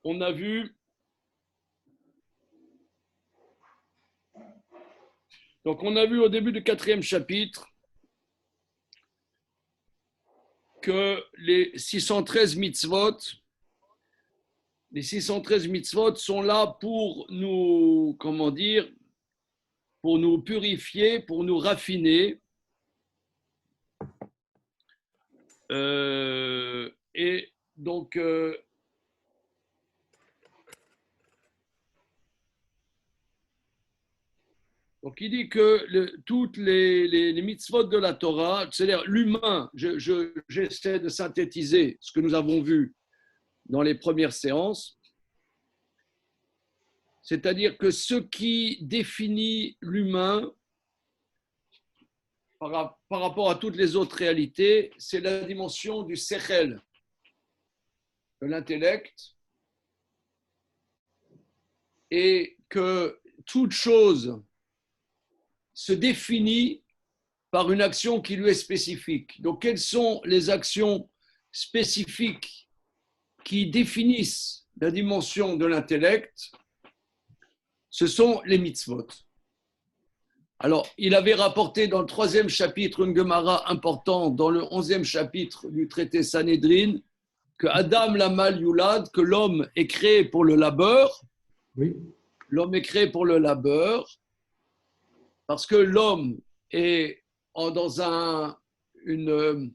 on a vu au début du 4e chapitre que les 613 mitzvot sont là pour nous, pour nous purifier, pour nous raffiner. Et donc, il dit que toutes les mitzvot de la Torah, c'est-à-dire l'humain, j'essaie de synthétiser ce que nous avons vu dans les premières séances, c'est-à-dire que ce qui définit l'humain par rapport à toutes les autres réalités, c'est la dimension du sechel, de l'intellect, et que toute chose se définit par une action qui lui est spécifique. Donc, quelles sont les actions spécifiques qui définissent la dimension de l'intellect? Ce sont les mitzvot. Alors, il avait rapporté dans le 3e chapitre une Gemara importante, dans le 11e chapitre du traité Sanhédrin, que Adam Lamal Yulad, que l'homme est créé pour le labeur. Oui. L'homme est créé pour le labeur parce que l'homme est dans une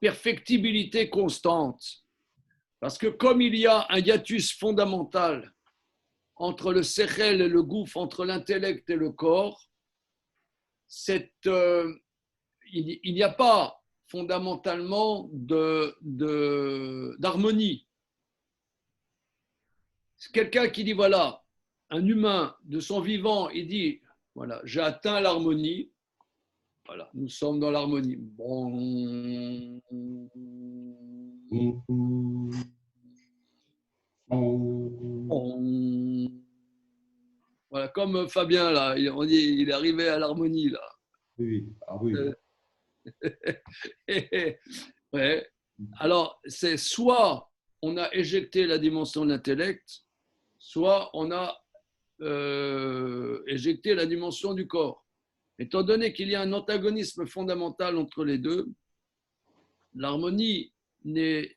perfectibilité constante. Parce que comme il y a un hiatus fondamental entre le sechel et le gouffre, entre l'intellect et le corps, il n'y a pas fondamentalement d'harmonie. C'est quelqu'un qui dit, voilà, un humain de son vivant, il dit, voilà, j'ai atteint l'harmonie, voilà, nous sommes dans l'harmonie. Bon. Voilà, comme Fabien, là, on dit, il est arrivé à l'harmonie, là. Oui, ah oui. Ouais. Alors, c'est soit on a éjecté la dimension de l'intellect, soit on a éjecté la dimension du corps. Étant donné qu'il y a un antagonisme fondamental entre les deux, l'harmonie n'est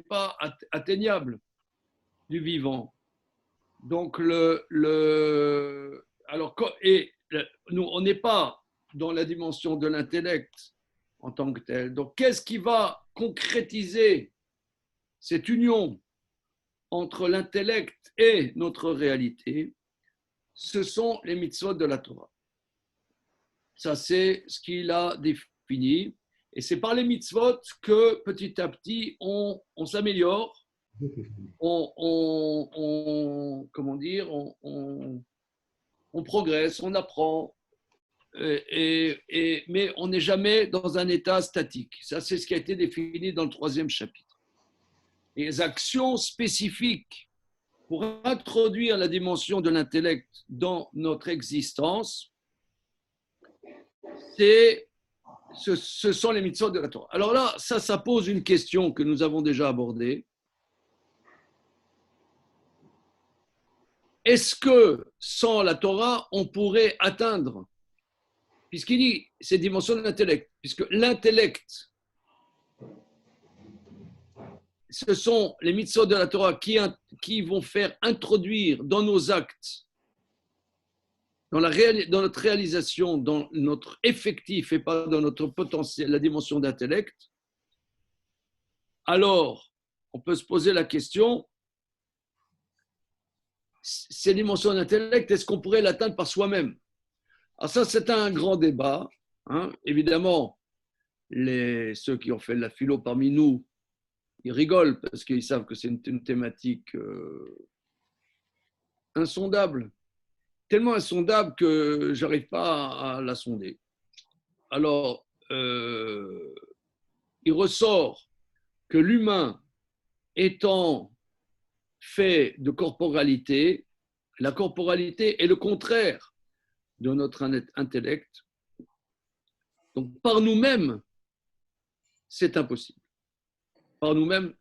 pas atteignable du vivant. Donc, nous, on n'est pas dans la dimension de l'intellect en tant que tel. Donc, qu'est-ce qui va concrétiser cette union entre l'intellect et notre réalité? Ce sont les mitzvot de la Torah. Ça, c'est ce qu'il a défini. Et c'est par les mitzvot que petit à petit, on s'améliore, on progresse, on apprend, mais on n'est jamais dans un état statique. Ça, c'est ce qui a été défini dans le 3e chapitre. Les actions spécifiques pour introduire la dimension de l'intellect dans notre existence, ce sont les mitzvot de la Torah. Alors là, ça pose une question que nous avons déjà abordée. Est-ce que sans la Torah, on pourrait atteindre, puisqu'il dit cette dimension de l'intellect, puisque l'intellect, ce sont les mitzvot de la Torah qui vont faire introduire dans nos actes, dans notre réalisation, dans notre effectif et pas dans notre potentiel, la dimension d'intellect, alors on peut se poser la question, ces dimensions d'intellect, est-ce qu'on pourrait l'atteindre par soi-même? Alors ça, c'est un grand débat. Hein. Évidemment, ceux qui ont fait de la philo parmi nous, ils rigolent parce qu'ils savent que c'est une thématique insondable. Tellement insondable que je n'arrive pas à la sonder. Alors, il ressort que l'humain étant fait de corporalité, la corporalité est le contraire de notre intellect. Donc, par nous-mêmes, c'est impossible. par nous-mêmes,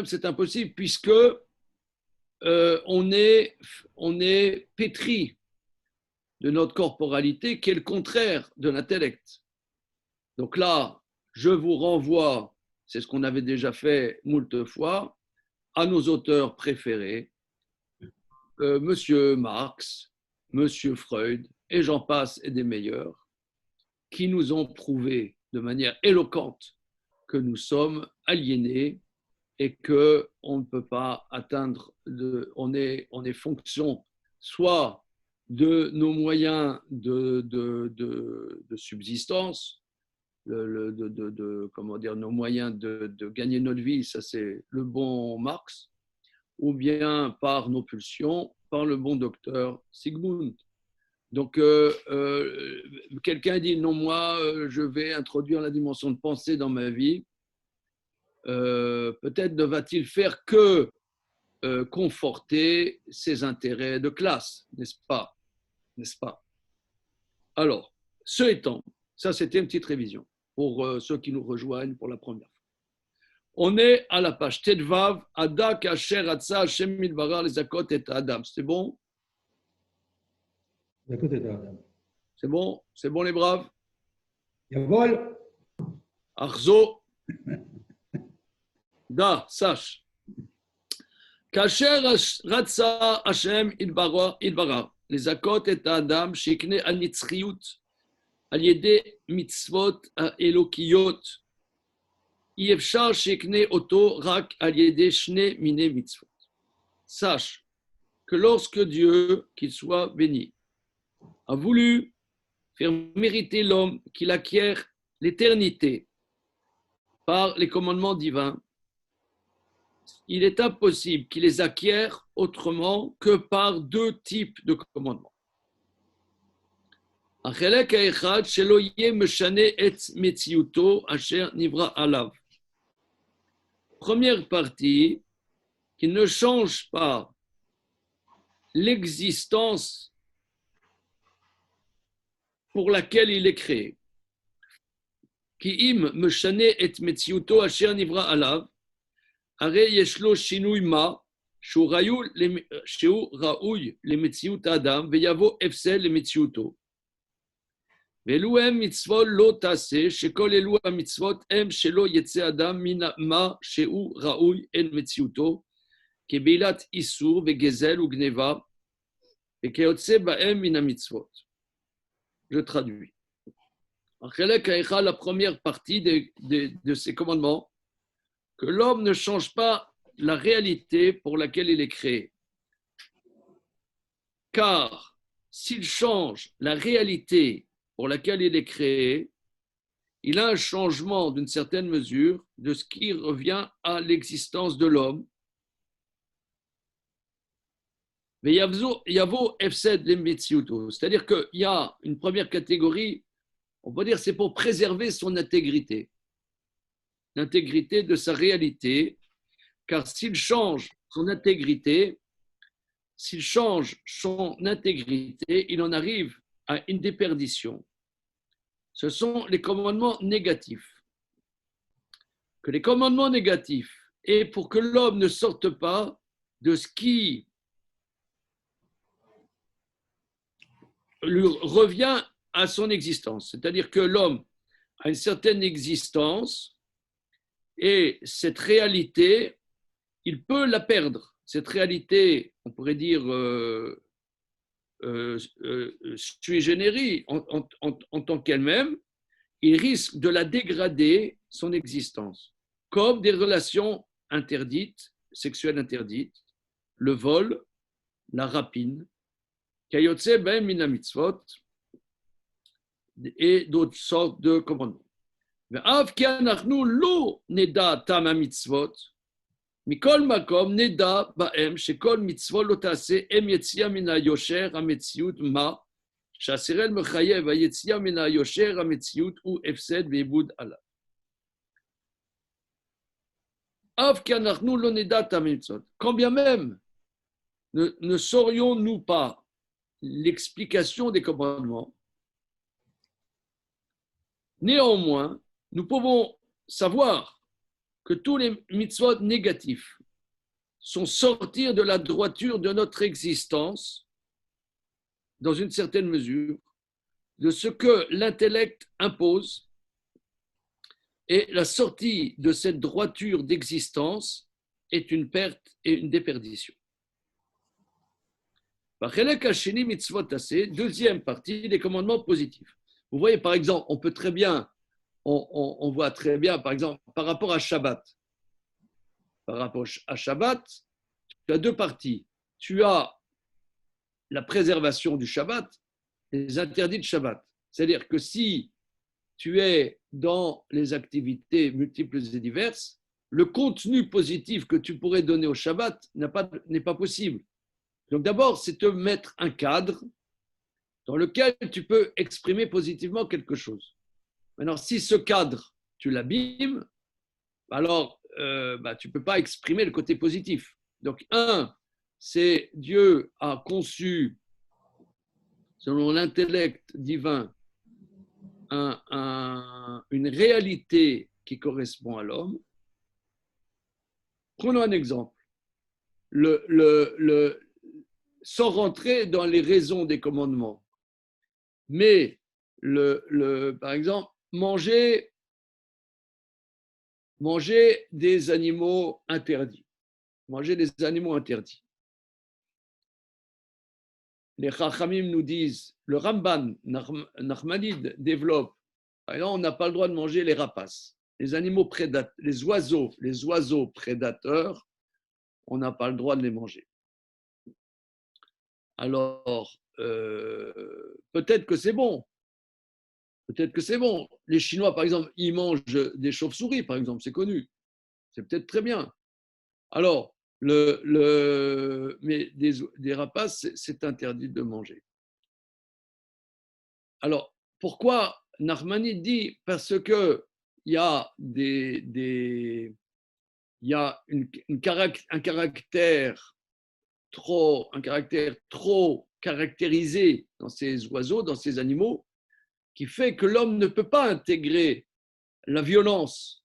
c'est impossible puisque on est pétri de notre corporalité qui est le contraire de l'intellect. Donc là, je vous renvoie, c'est ce qu'on avait déjà fait moult fois, à nos auteurs préférés, Monsieur Marx, Monsieur Freud, et j'en passe, et des meilleurs, qui nous ont prouvé de manière éloquente que nous sommes aliénés et qu'on ne peut pas atteindre, on est fonction soit de nos moyens de subsistance, comment dire, nos moyens de gagner notre vie, ça c'est le bon Marx, ou bien par nos pulsions, par le bon docteur Sigmund. Donc, quelqu'un dit non, moi, je vais introduire la dimension de pensée dans ma vie. Peut-être ne va-t-il faire que conforter ses intérêts de classe, n'est-ce pas? N'est-ce pas? Alors, ce étant, ça c'était une petite révision pour ceux qui nous rejoignent pour la première fois. On est à la page Tedvav, Ada Kasher Atsa Hashem Milvarar les Akot et Adam. C'est bon? C'est bon? C'est bon les braves? Yavol. Arzo. Da, sache. Kasher Ratsa Hashem Ilvarar les Akot et Adam, Shekne Anitzriut, Aliede Mitzvot Elokiyot. Sache que lorsque Dieu, qu'il soit béni, a voulu faire mériter l'homme qu'il acquiert l'éternité par les commandements divins, il est impossible qu'il les acquiert autrement que par deux types de commandements. Première partie, qui ne change pas l'existence pour laquelle il est créé. Qui im meshane et metziuto asher nivra alav, are yeshlo shinui ma, shu raouy le metziut adam, veyavo efsel le metziuto. Velouem mitzvot lo tase, shekol elu mitzvot em shelo yetze adam mina ma sheu raouy el metziuto, kebilat isur vegezel ou gneva, et keotse baem mina mitzvot. Je traduis. La première partie de ces commandements, que l'homme ne change pas la réalité pour laquelle il est créé. Car s'il change la réalité pour laquelle il est créé, il a un changement d'une certaine mesure de ce qui revient à l'existence de l'homme. Mais c'est-à-dire qu'il y a une première catégorie, on peut dire c'est pour préserver son intégrité, l'intégrité de sa réalité, car s'il change son intégrité, il en arrive à une déperdition. Ce sont les commandements négatifs. Que les commandements négatifs, et pour que l'homme ne sorte pas de ce qui lui revient à son existence. C'est-à-dire que l'homme a une certaine existence et cette réalité, il peut la perdre. Cette réalité, on pourrait dire sui generis en tant qu'elle-même, il risque de la dégrader son existence, comme des relations interdites, sexuelles interdites, le vol, la rapine, kayotse ben mina mitzvot, et d'autres sortes de commandements. ואף כי אנחנו לא נדע טעם המצוות, מכל מקום נדע בהם שכל מצוות לא תעשה הם יציאה מן היושר המציאות מה, שהסירל מחייב היציאה מן היושר המציאות הוא הפסד ועיבוד עליו. אף כי אנחנו לא נדע טעם המצוות, quand bien même ne saurions-nous pas l'explication des commandements, néanmoins, nous pouvons savoir que tous les mitzvot négatifs sont sortir de la droiture de notre existence, dans une certaine mesure, de ce que l'intellect impose, et la sortie de cette droiture d'existence est une perte et une déperdition. Deuxième partie, les commandements positifs. Vous voyez, par exemple, on voit très bien, par exemple, par rapport à Shabbat. Par rapport à Shabbat, tu as deux parties. Tu as la préservation du Shabbat et les interdits de Shabbat. C'est-à-dire que si tu es dans les activités multiples et diverses, le contenu positif que tu pourrais donner au Shabbat n'est pas possible. Donc d'abord, c'est te mettre un cadre dans lequel tu peux exprimer positivement quelque chose. Maintenant, si ce cadre, tu l'abîmes, alors tu ne peux pas exprimer le côté positif. Donc, c'est Dieu a conçu, selon l'intellect divin, une réalité qui correspond à l'homme. Prenons un exemple. Sans rentrer dans les raisons des commandements, mais par exemple, manger des animaux interdits. Manger des animaux interdits. Les Chachamim nous disent, le Ramban, Nachmanide développe, par exemple, on n'a pas le droit de manger les rapaces, les animaux prédateurs, les oiseaux prédateurs, on n'a pas le droit de les manger. Alors, peut-être que c'est bon. Peut-être que c'est bon. Les Chinois, par exemple, ils mangent des chauves-souris, par exemple, c'est connu. C'est peut-être très bien. Alors, mais des rapaces, c'est interdit de manger. Alors, pourquoi Nachmanide dit? Parce que il y a il y a un caractère trop caractérisé dans ces oiseaux, dans ces animaux, qui fait que l'homme ne peut pas intégrer la violence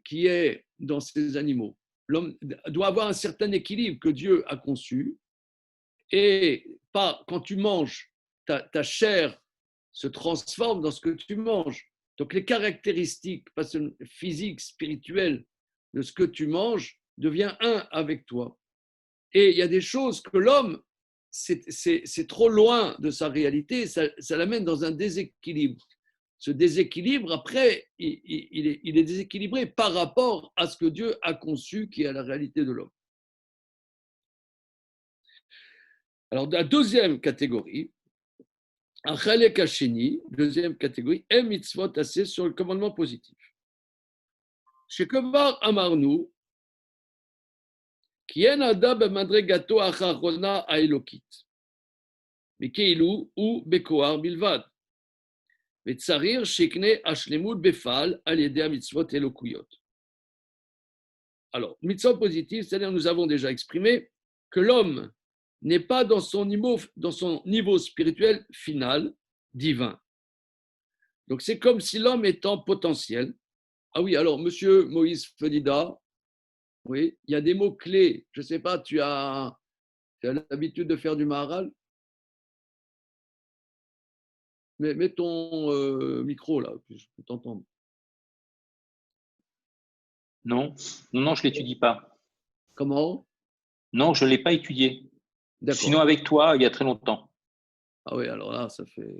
qui est dans ces animaux. L'homme doit avoir un certain équilibre que Dieu a conçu, et pas quand tu manges, ta chair se transforme dans ce que tu manges. Donc les caractéristiques, pas seulement physiques, spirituelles, de ce que tu manges devient un avec toi. Et il y a des choses que l'homme, c'est trop loin de sa réalité, ça l'amène dans un déséquilibre. Ce déséquilibre, après, il est déséquilibré par rapport à ce que Dieu a conçu, qui est la réalité de l'homme. Alors, la deuxième catégorie, Achalek Hasheni, deuxième catégorie, est mitzvot assez sur le commandement positif. Chez Kovar Amarnu, qui est nada b'madregato acharona aelokit, bekeilu ou bekoar bilvad. ותצריר שיקנה השלמות בפעל על ידי המצוות אלוקויות. Alors, mitzvot positif, c'est-à-dire nous avons déjà exprimé que l'homme n'est pas dans son niveau spirituel final, divin. Donc, c'est comme si l'homme est en potentiel. Ah oui, alors, monsieur Moïse Fedida, oui, il y a des mots-clés. Je ne sais pas, tu as l'habitude de faire du Maharal? Mets ton micro là, que je peux t'entendre. Non, je ne l'étudie pas. Comment? Non, je ne l'ai pas étudié. D'accord. Sinon, avec toi, il y a très longtemps. Ah oui, alors là, ça fait.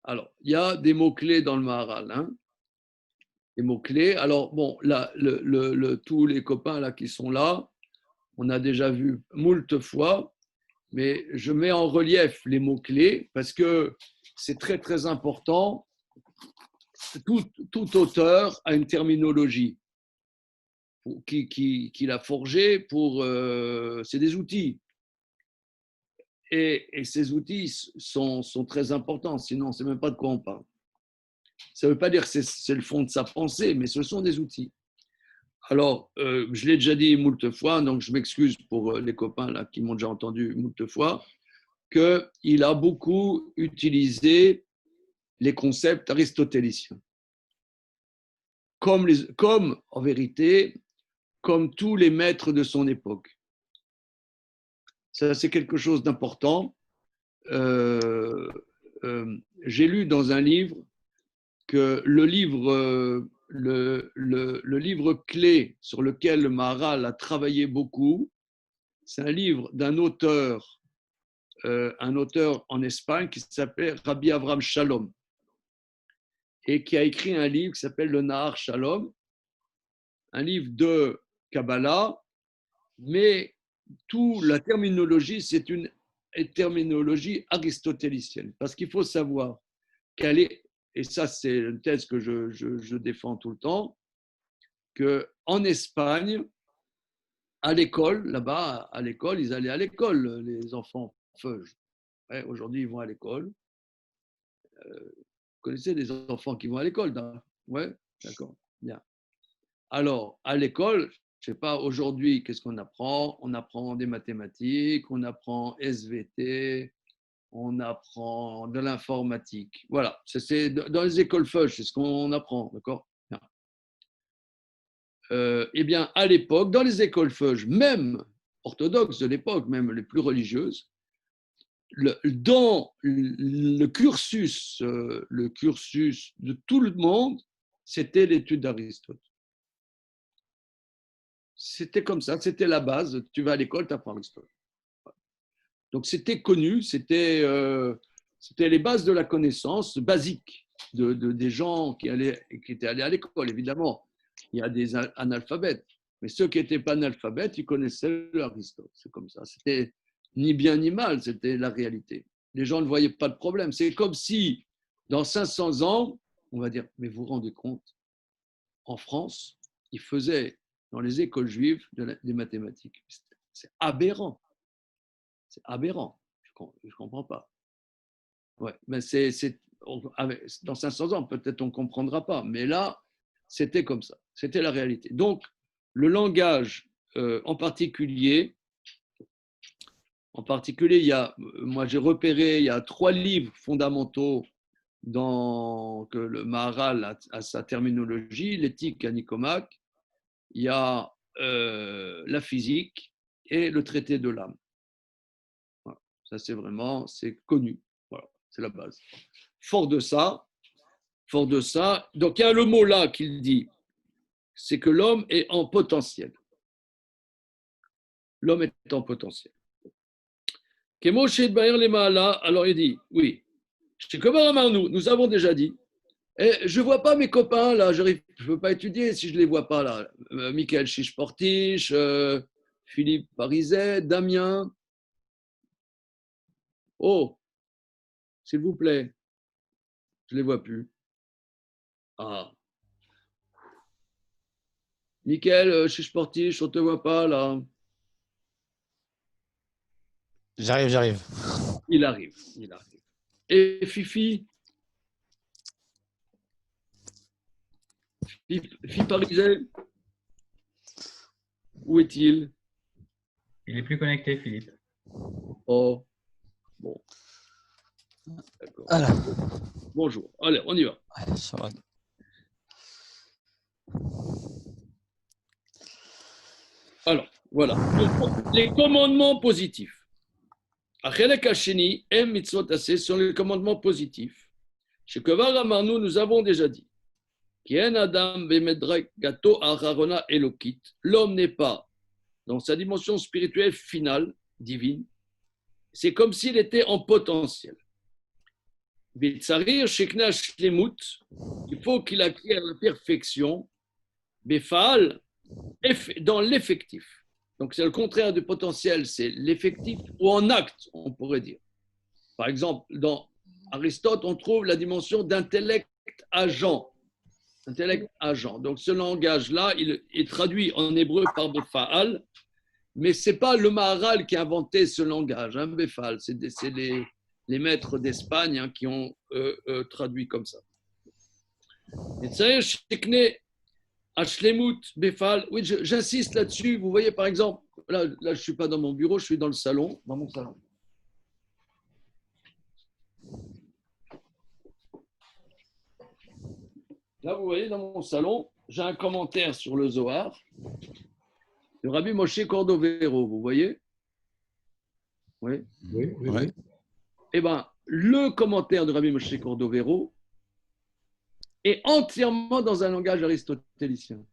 Alors, il y a des mots-clés dans le Maharal. Hein, des mots-clés. Alors, bon, là, tous les copains là qui sont là, on a déjà vu moult fois, mais je mets en relief les mots-clés parce que c'est très, très important. Tout auteur a une terminologie qu'il a forgée pour. C'est des outils. Et ces outils sont très importants, sinon on ne sait même pas de quoi on parle. Ça ne veut pas dire que c'est le fond de sa pensée, mais ce sont des outils. Alors, je l'ai déjà dit moult fois, donc je m'excuse pour les copains là, qui m'ont déjà entendu moult fois, qu'il a beaucoup utilisé les concepts aristotéliciens. comme en vérité, comme tous les maîtres de son époque. Ça, c'est quelque chose d'important. J'ai lu dans un livre que le livre clé sur lequel le Maharal a travaillé beaucoup, c'est un livre d'un auteur, un auteur en Espagne qui s'appelle Rabbi Avram Shalom et qui a écrit un livre qui s'appelle le Nahar Shalom, un livre de Kabbalah, mais toute la terminologie, c'est une terminologie aristotélicienne. Parce qu'il faut savoir qu'elle est, et ça c'est une thèse que je défends tout le temps, qu'en Espagne, à l'école, là-bas, à l'école, ils allaient à l'école, les enfants feuges. Ouais, aujourd'hui, ils vont à l'école. Vous connaissez des enfants qui vont à l'école? Oui, d'accord, bien. Alors, à l'école, je ne sais pas, aujourd'hui, qu'est-ce qu'on apprend? On apprend des mathématiques, on apprend SVT, on apprend de l'informatique. Voilà, c'est dans les écoles feuges, c'est ce qu'on apprend, d'accord? Eh bien, à l'époque, dans les écoles feuges, même orthodoxes de l'époque, même les plus religieuses, dans le cursus de tout le monde, c'était l'étude d'Aristote. C'était comme ça, c'était la base. Tu vas à l'école, tu apprends Aristote. Donc c'était connu, c'était les bases de la connaissance basique des gens qui étaient allés à l'école, évidemment. Il y a des analphabètes, mais ceux qui n'étaient pas analphabètes, ils connaissaient l'Aristote. C'est comme ça. C'était ni bien ni mal, c'était la réalité. Les gens ne voyaient pas de problème. C'est comme si, dans 500 ans, on va dire, mais vous vous rendez compte, en France, ils faisaient dans les écoles juives des mathématiques. C'est aberrant. C'est aberrant. Je ne comprends pas. Ouais, mais dans 500 ans, peut-être on ne comprendra pas. Mais là, c'était comme ça. C'était la réalité. Donc, le langage en particulier, moi j'ai repéré, il y a 3 livres fondamentaux que le Maharal a sa terminologie, l'éthique à Nicomaque, il y a la physique et le traité de l'âme. Voilà. Ça, c'est connu. Voilà, c'est la base. Fort de ça, donc il y a le mot là qu'il dit, c'est que l'homme est en potentiel. L'homme est en potentiel. Alors il dit, oui, nous avons déjà dit, je ne vois pas mes copains là, je ne peux pas étudier si je ne les vois pas là. Michael Chiche-Portiche, Philippe Parizet, Damien. Oh, s'il vous plaît, je ne les vois plus. Ah. Michael Chiche-Portiche, on ne te voit pas là. J'arrive. Il arrive. Et Fifi Parizet, où est-il? Il est plus connecté, Philippe. Oh, bon. D'accord. Alors. Bonjour. Allez, on y va. Ça va. Alors, voilà. Donc, les commandements positifs. Achelek Hasheni, M mitzvot assez sont les commandements positifs. Chez Kevar Amarnou, nous avons déjà dit. Kien Adam bemedrek gato acharona elokit. L'homme n'est pas dans sa dimension spirituelle finale, divine. C'est comme s'il était en potentiel. Bitsarir shekna shlemut. Il faut qu'il acquiert la perfection. Befal, dans l'effectif. Donc, c'est le contraire du potentiel, c'est l'effectif ou en acte, on pourrait dire. Par exemple, dans Aristote, on trouve la dimension d'intellect agent. Intellect agent. Donc, ce langage-là, il est traduit en hébreu par Befal, mais ce n'est pas le Maharal qui a inventé ce langage, hein, Befal. C'est les maîtres d'Espagne hein, qui ont traduit comme ça. Et ça, Ashlemut, Befal, oui, j'insiste là-dessus. Vous voyez, par exemple, là je ne suis pas dans mon bureau, je suis dans le salon, dans mon salon. Là, vous voyez, dans mon salon, j'ai un commentaire sur le Zohar de Rabbi Moshe Cordovero, vous voyez? Oui. Oui, oui, Ouais. oui. Eh bien, le commentaire de Rabbi Moshe Cordovero est entièrement dans un langage aristotélicien.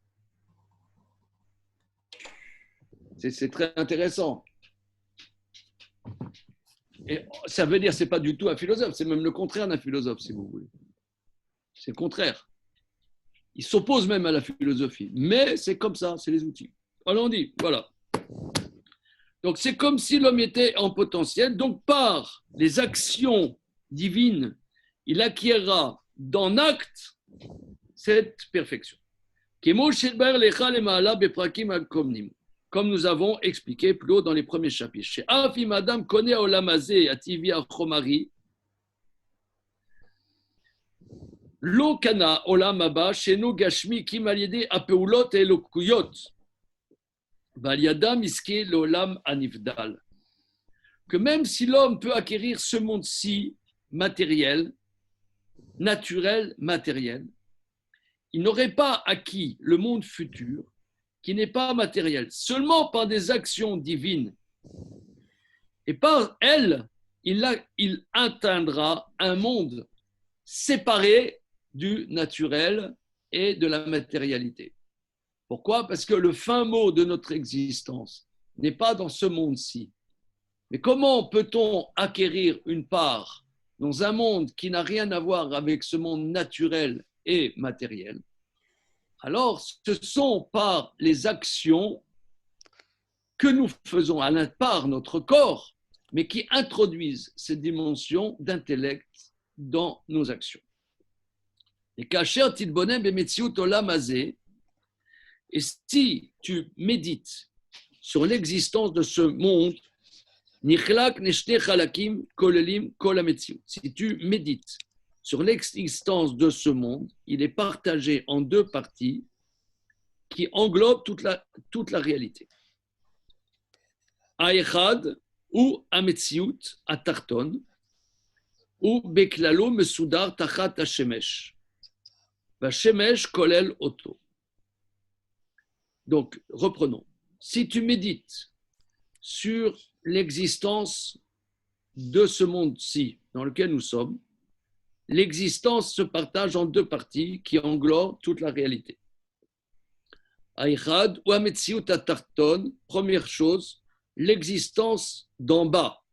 C'est très intéressant. Et ça veut dire que ce n'est pas du tout un philosophe, c'est même le contraire d'un philosophe, si vous voulez. C'est le contraire. Il s'oppose même à la philosophie. Mais c'est comme ça, c'est les outils. Alors on dit, voilà. Donc c'est comme si l'homme était en potentiel. Donc par les actions divines, il acquérera dans l'acte cette perfection. Comme nous avons expliqué plus haut dans les premiers chapitres. Chez Afim Adam connaît Olamazé Ativi Achomari. Lo kana olam haba sheno gashmi kim al yedei apeulot elokuyot val yadam iske l'olam anifdal. Que même si l'homme peut acquérir ce monde-ci matériel, naturel, matériel, il n'aurait pas acquis le monde futur qui n'est pas matériel, seulement par des actions divines. Et par elles, il atteindra un monde séparé du naturel et de la matérialité. Pourquoi? Parce que le fin mot de notre existence n'est pas dans ce monde-ci. Mais comment peut-on acquérir une part dans un monde qui n'a rien à voir avec ce monde naturel et matériel? Alors, ce sont par les actions que nous faisons par notre corps, mais qui introduisent cette dimension d'intellect dans nos actions. Et kacher tilbonem bemetziut olam hazeh, et si tu médites sur l'existence de ce monde, nichlak neshte chalakim kolelim kol hametziut. Si tu médites sur l'existence de ce monde, il est partagé en deux parties qui englobent toute la réalité. Aechad ou hametziut atarton ou beklalo mesudar tachat hashemesh. Vashemesh kolel oto. Donc, reprenons. Si tu médites sur l'existence de ce monde-ci dans lequel nous sommes, l'existence se partage en deux parties qui englobent toute la réalité. Aïchad ou Ametziut Atarton, première chose, l'existence d'en bas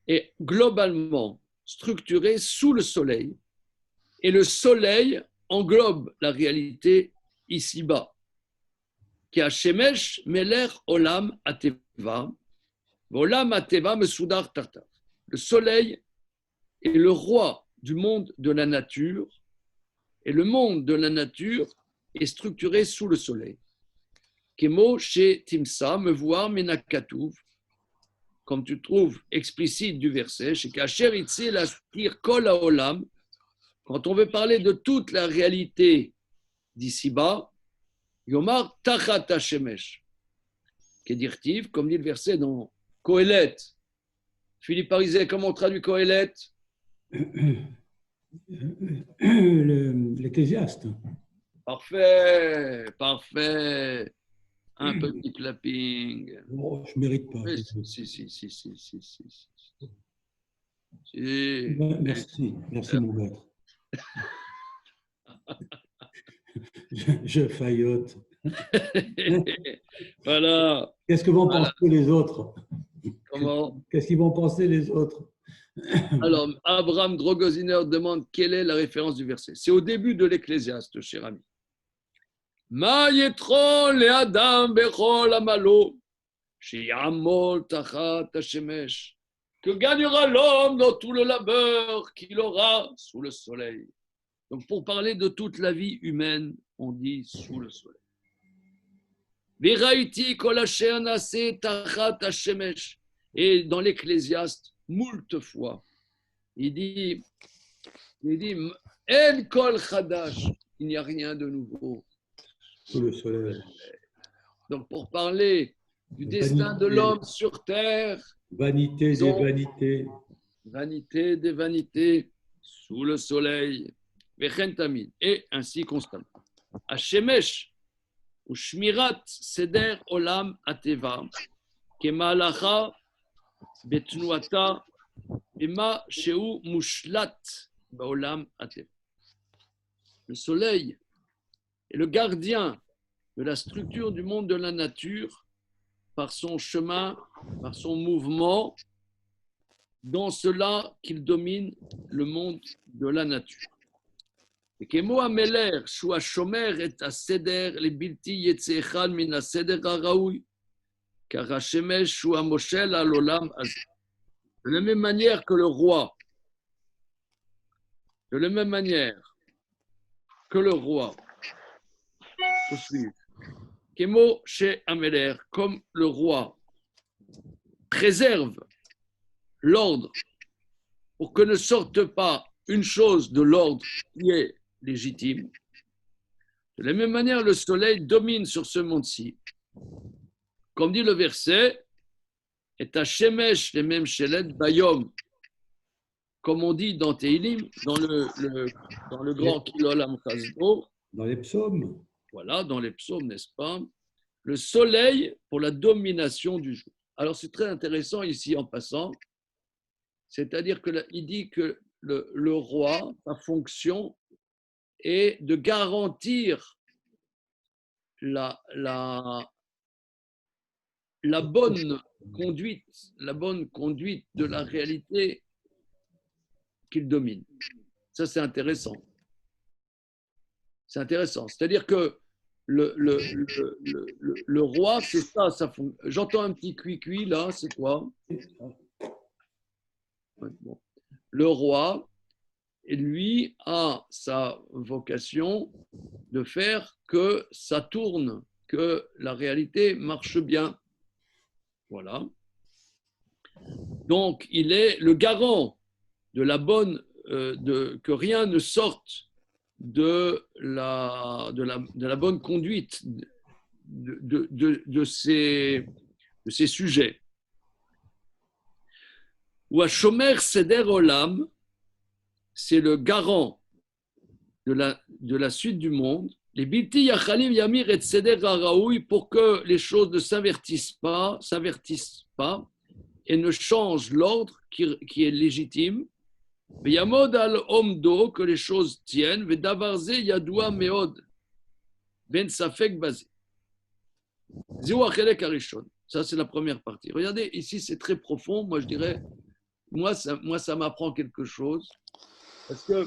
est globalement structurée sous le soleil et le soleil englobe la réalité ici-bas. Qui a Shemesh Meler Olam Ateva, Olam Ateva Mesudar Tartar. Le soleil est le roi du monde de la nature et le monde de la nature est structuré sous le soleil. Kemo chez Timsa, me voir Menakatouv, comme tu trouves explicite du verset, chez Kacher Itse Lastir Kol Haolam, quand on veut parler de toute la réalité d'ici-bas, Yomar Tachat Hashemesh, Kedirtiv, comme dit le verset dans Kohelet. Philippe Parizet, comment on traduit Kohelet? L'Ecclésiaste. Parfait, parfait. Un petit clapping. Oh, je ne mérite pas. Oui, si. Merci mon maître. Je faillote. Voilà. Qu'est-ce que vont penser les autres? Comment? Qu'est-ce qu'ils vont penser les autres? Alors, Abraham Drogoziner demande quelle est la référence du verset. C'est au début de l'Ecclésiaste, cher ami. Ma yetron le Adam bechol amalo, sheyamol tachat hashemesh. Que gagnera l'homme dans tout le labeur qu'il aura sous le soleil. Donc, pour parler de toute la vie humaine, on dit sous le soleil. Veraiti kol asher naseh tachat hashemesh. Et dans l'Ecclésiaste, moult fois, il dit En kol chadash, il n'y a rien de nouveau. Sous le soleil. Donc, pour parler du destin de l'homme sur terre, Vanité des vanités. Vanité des vanités, sous le soleil, Vechen Tamid, et ainsi constamment. Hashemesh ou Shmirat Seder Olam Ateva, Kemalacha Betnuata, Ema Sheu Mushlat Baolam Ateva. Le soleil est le gardien de la structure du monde de la nature par son chemin, par son mouvement, dans cela qu'il domine le monde de la nature. Et Kemo Ameler, Shua Shomer et Aseder, les Bilti Yetzechal min Aseder Haraoui, car Hashemesh Shua Moshel Alolam Azeh. De la même manière que le roi, de la même manière que le roi, Kemo chez Ameler, comme le roi préserve l'ordre pour que ne sorte pas une chose de l'ordre qui est légitime. De la même manière, le soleil domine sur ce monde-ci. Comme dit le verset, et Hashemesh les mêmes shelet bayom, comme on dit dans Teilim, dans le grand Kilolam Chazdo, Dans les psaumes. voilà, dans les psaumes, n'est-ce pas? Le soleil pour la domination du jour. Alors c'est très intéressant ici en passant, c'est-à-dire qu'il dit que le roi, sa fonction est de garantir la bonne conduite de la réalité qu'il domine. Ça, c'est intéressant. C'est intéressant. C'est-à-dire que le roi, c'est ça. J'entends un petit cuicui là, c'est quoi? Bon. Le roi, lui, a sa vocation de faire que ça tourne, que la réalité marche bien. Voilà. Donc, il est le garant de la bonne, que rien ne sorte de la bonne conduite de ces sujets. Ou à Shomer Seder Olam, c'est le garant de la suite du monde. Les Bilti Yachalim Yamir et Seder Haraoui, pour que les choses ne s'invertissent pas et ne changent l'ordre qui est légitime. Yamod al omdo, que les choses tiennent. Vedavarze yadoua meod ben safek bazé. Zéou achelek arishon. Ça, c'est la première partie. Regardez, ici, c'est très profond. Moi, je dirais, moi, ça m'apprend quelque chose. Parce que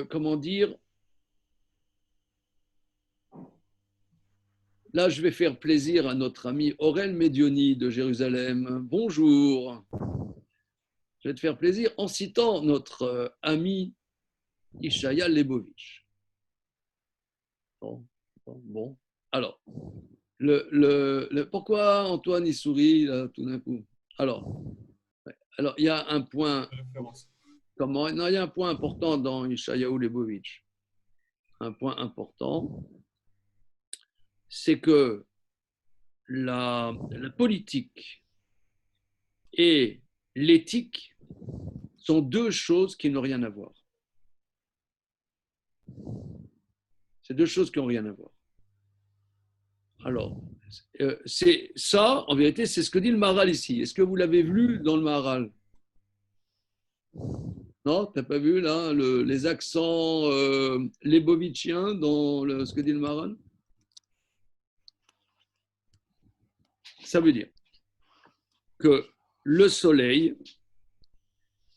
comment dire, là, je vais faire plaisir à notre ami Aurel Medioni de Jérusalem. Bonjour. Je vais te faire plaisir en citant notre ami Ishaïa Lebovitch. Bon. Alors, pourquoi Antoine il sourit là, tout d'un coup? Alors, il y a un point. Non, il y a un point important dans Ishaïa Lebovitch. Un point important, c'est que la politique et l'éthique sont deux choses qui n'ont rien à voir. C'est deux choses qui n'ont rien à voir. Alors, c'est ça, en vérité, c'est ce que dit le Maharal ici. Est-ce que vous l'avez lu dans le Maharal? Non, tu n'as pas vu là les accents lebovitchiens dans ce que dit le Maharal? Ça veut dire que le soleil,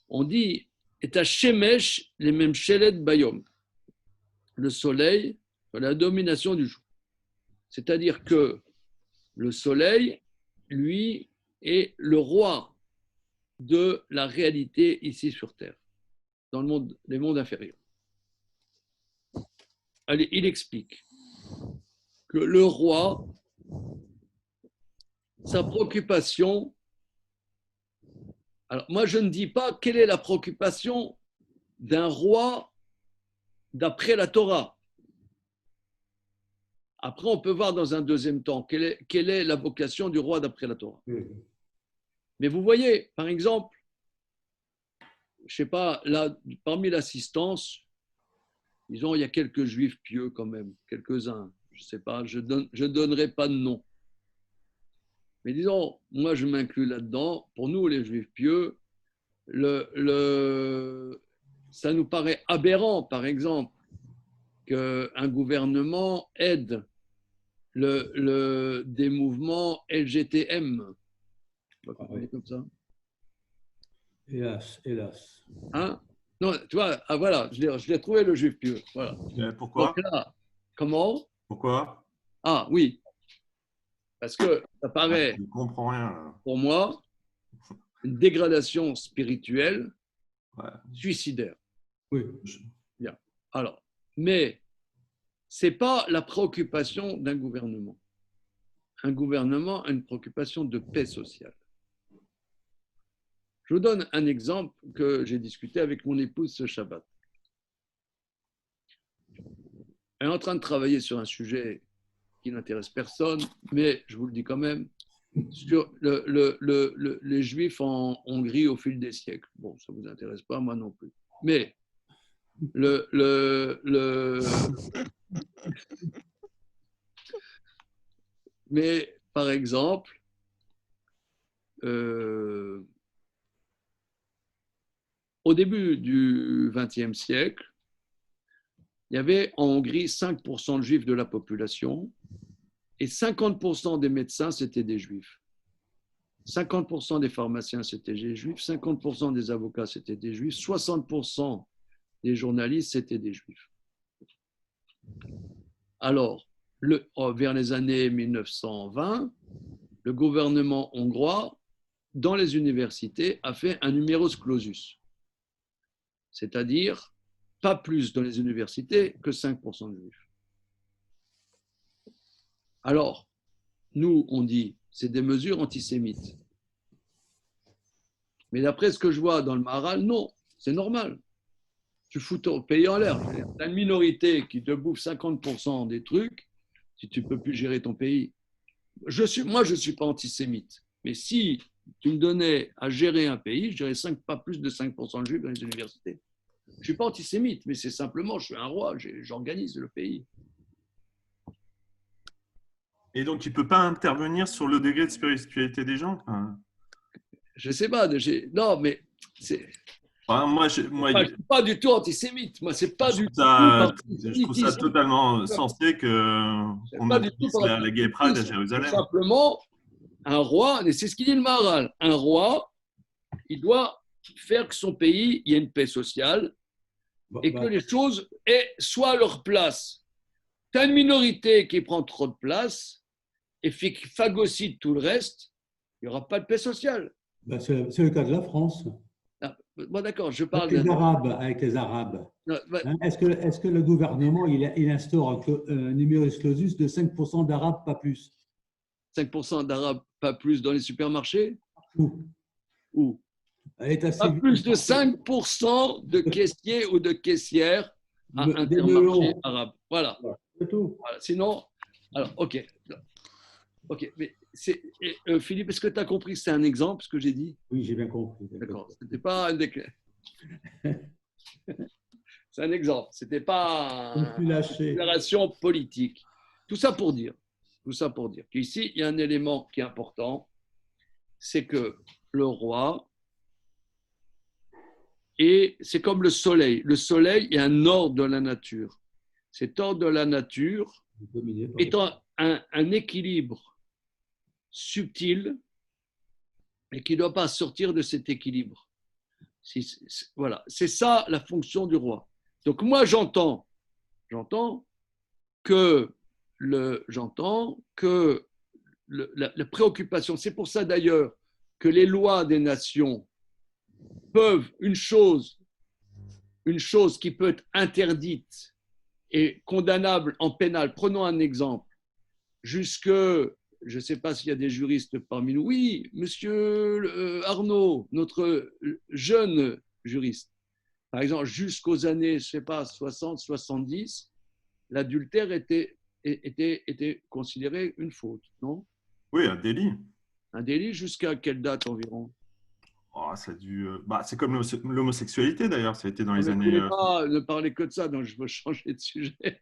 on dit, est à Shemesh les mêmes shelet bayom. Le soleil, la domination du jour. C'est-à-dire que le soleil, lui, est le roi de la réalité ici sur Terre, dans les mondes inférieurs. Allez, il explique que le roi, sa préoccupation. Alors, moi, je ne dis pas quelle est la préoccupation d'un roi d'après la Torah. Après, on peut voir dans un deuxième temps quelle est la vocation du roi d'après la Torah. Mais vous voyez, par exemple, je sais pas, là, parmi l'assistance, disons, il y a quelques juifs pieux quand même, quelques-uns. Je sais pas, je donnerai pas de nom. Mais disons, moi, je m'inclus là-dedans. Pour nous, les juifs pieux, ça nous paraît aberrant, par exemple, qu'un gouvernement aide des mouvements LGTM. On va comprendre comme ça. Hélas, hélas. Hein? Non, tu vois, ah, voilà, je l'ai trouvé le juif pieux. Voilà. Pourquoi? Donc là, comment? Pourquoi? Ah oui, parce que ça paraît, Je ne comprends rien. Là. pour moi, une dégradation spirituelle Ouais. suicidaire. Oui. Bien. Alors, mais ce n'est pas la préoccupation d'un gouvernement. Un gouvernement a une préoccupation de paix sociale. Je vous donne un exemple que j'ai discuté avec mon épouse ce Shabbat. Elle est en train de travailler sur un sujet qui n'intéresse personne, mais je vous le dis quand même, sur les Juifs en Hongrie au fil des siècles. Bon, ça ne vous intéresse pas, moi non plus. Mais mais par exemple, au début du XXe siècle, il y avait en Hongrie 5% de juifs de la population et 50% des médecins, c'était des juifs. 50% des pharmaciens, c'était des juifs. 50% des avocats, c'était des juifs. 60% des journalistes, c'était des juifs. Alors, vers les années 1920, le gouvernement hongrois, dans les universités, a fait un numerus clausus. C'est-à-dire, pas plus dans les universités que 5% de juifs. Alors, nous, on dit, c'est des mesures antisémites. Mais d'après ce que je vois dans le Maharal, non, c'est normal. Tu fous ton pays en l'air. Tu as une minorité qui te bouffe 50% des trucs, si tu ne peux plus gérer ton pays. Moi, je ne suis pas antisémite. Mais si tu me donnais à gérer un pays, je dirais pas plus de 5% de juifs dans les universités. Je ne suis pas antisémite, mais c'est simplement, je suis un roi, j'organise le pays. Et donc, il ne peut pas intervenir sur le degré de spiritualité des gens. Je ne sais pas. Non, mais c'est. Moi, Je ne suis pas du tout antisémite. Moi, c'est pas du tout. Je trouve ça totalement sensé qu'on interdise la Gay Pride à Jérusalem. Simplement, un roi, et c'est ce qu'il dit le Maharal, un roi, il doit faire que son pays, il y ait une paix sociale et que les choses soient à leur place. Tu as une minorité qui prend trop de place et phagocyte tout le reste, il n'y aura pas de paix sociale. C'est le cas de la France. Bon, d'accord, je parle avec les Arabes. Non, Est-ce que le gouvernement il instaure un numerus clausus de 5% d'Arabes, pas plus? 5% d'Arabes, pas plus dans les supermarchés? Où? Pas plus de 5% de caissiers ou de caissières à Intermarché arabe. Voilà. C'est tout. Voilà. Sinon, alors, ok. Ok, mais Philippe, est-ce que tu as compris que c'est un exemple, ce que j'ai dit? Oui, j'ai bien compris. D'accord. C'était pas un c'est un exemple. C'était pas une déclaration politique. Tout ça pour dire qu'ici, il y a un élément qui est important, c'est que le roi, et c'est comme le soleil. Le soleil est un ordre de la nature. Cet ordre de la nature étant un équilibre subtil et qui ne doit pas sortir de cet équilibre. Voilà, c'est ça la fonction du roi. Donc moi j'entends que la préoccupation, c'est pour ça d'ailleurs que les lois des nations peuvent, une chose qui peut être interdite et condamnable en pénal, prenons un exemple, jusque, je ne sais pas s'il y a des juristes parmi nous, oui, monsieur Arnaud, notre jeune juriste, par exemple, jusqu'aux années, je ne sais pas, 60, 70, l'adultère était considéré une faute, non? Oui, un délit. Un délit jusqu'à quelle date environ? Oh, ça a dû, c'est comme l'homosexualité d'ailleurs, ça a été dans les Je ne années. voulais pas ne parler que de ça, donc je veux changer de sujet.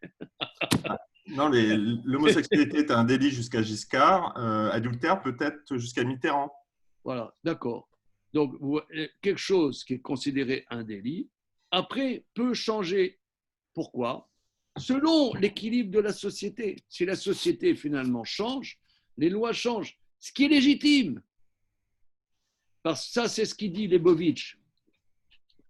Non, l'homosexualité est un délit jusqu'à Giscard, adultère peut-être jusqu'à Mitterrand. Voilà, d'accord. Donc, quelque chose qui est considéré un délit, après, peut changer. Pourquoi? Selon l'équilibre de la société. Si la société finalement change, les lois changent, ce qui est légitime. Parce que ça, c'est ce qu'il dit Lebovitch.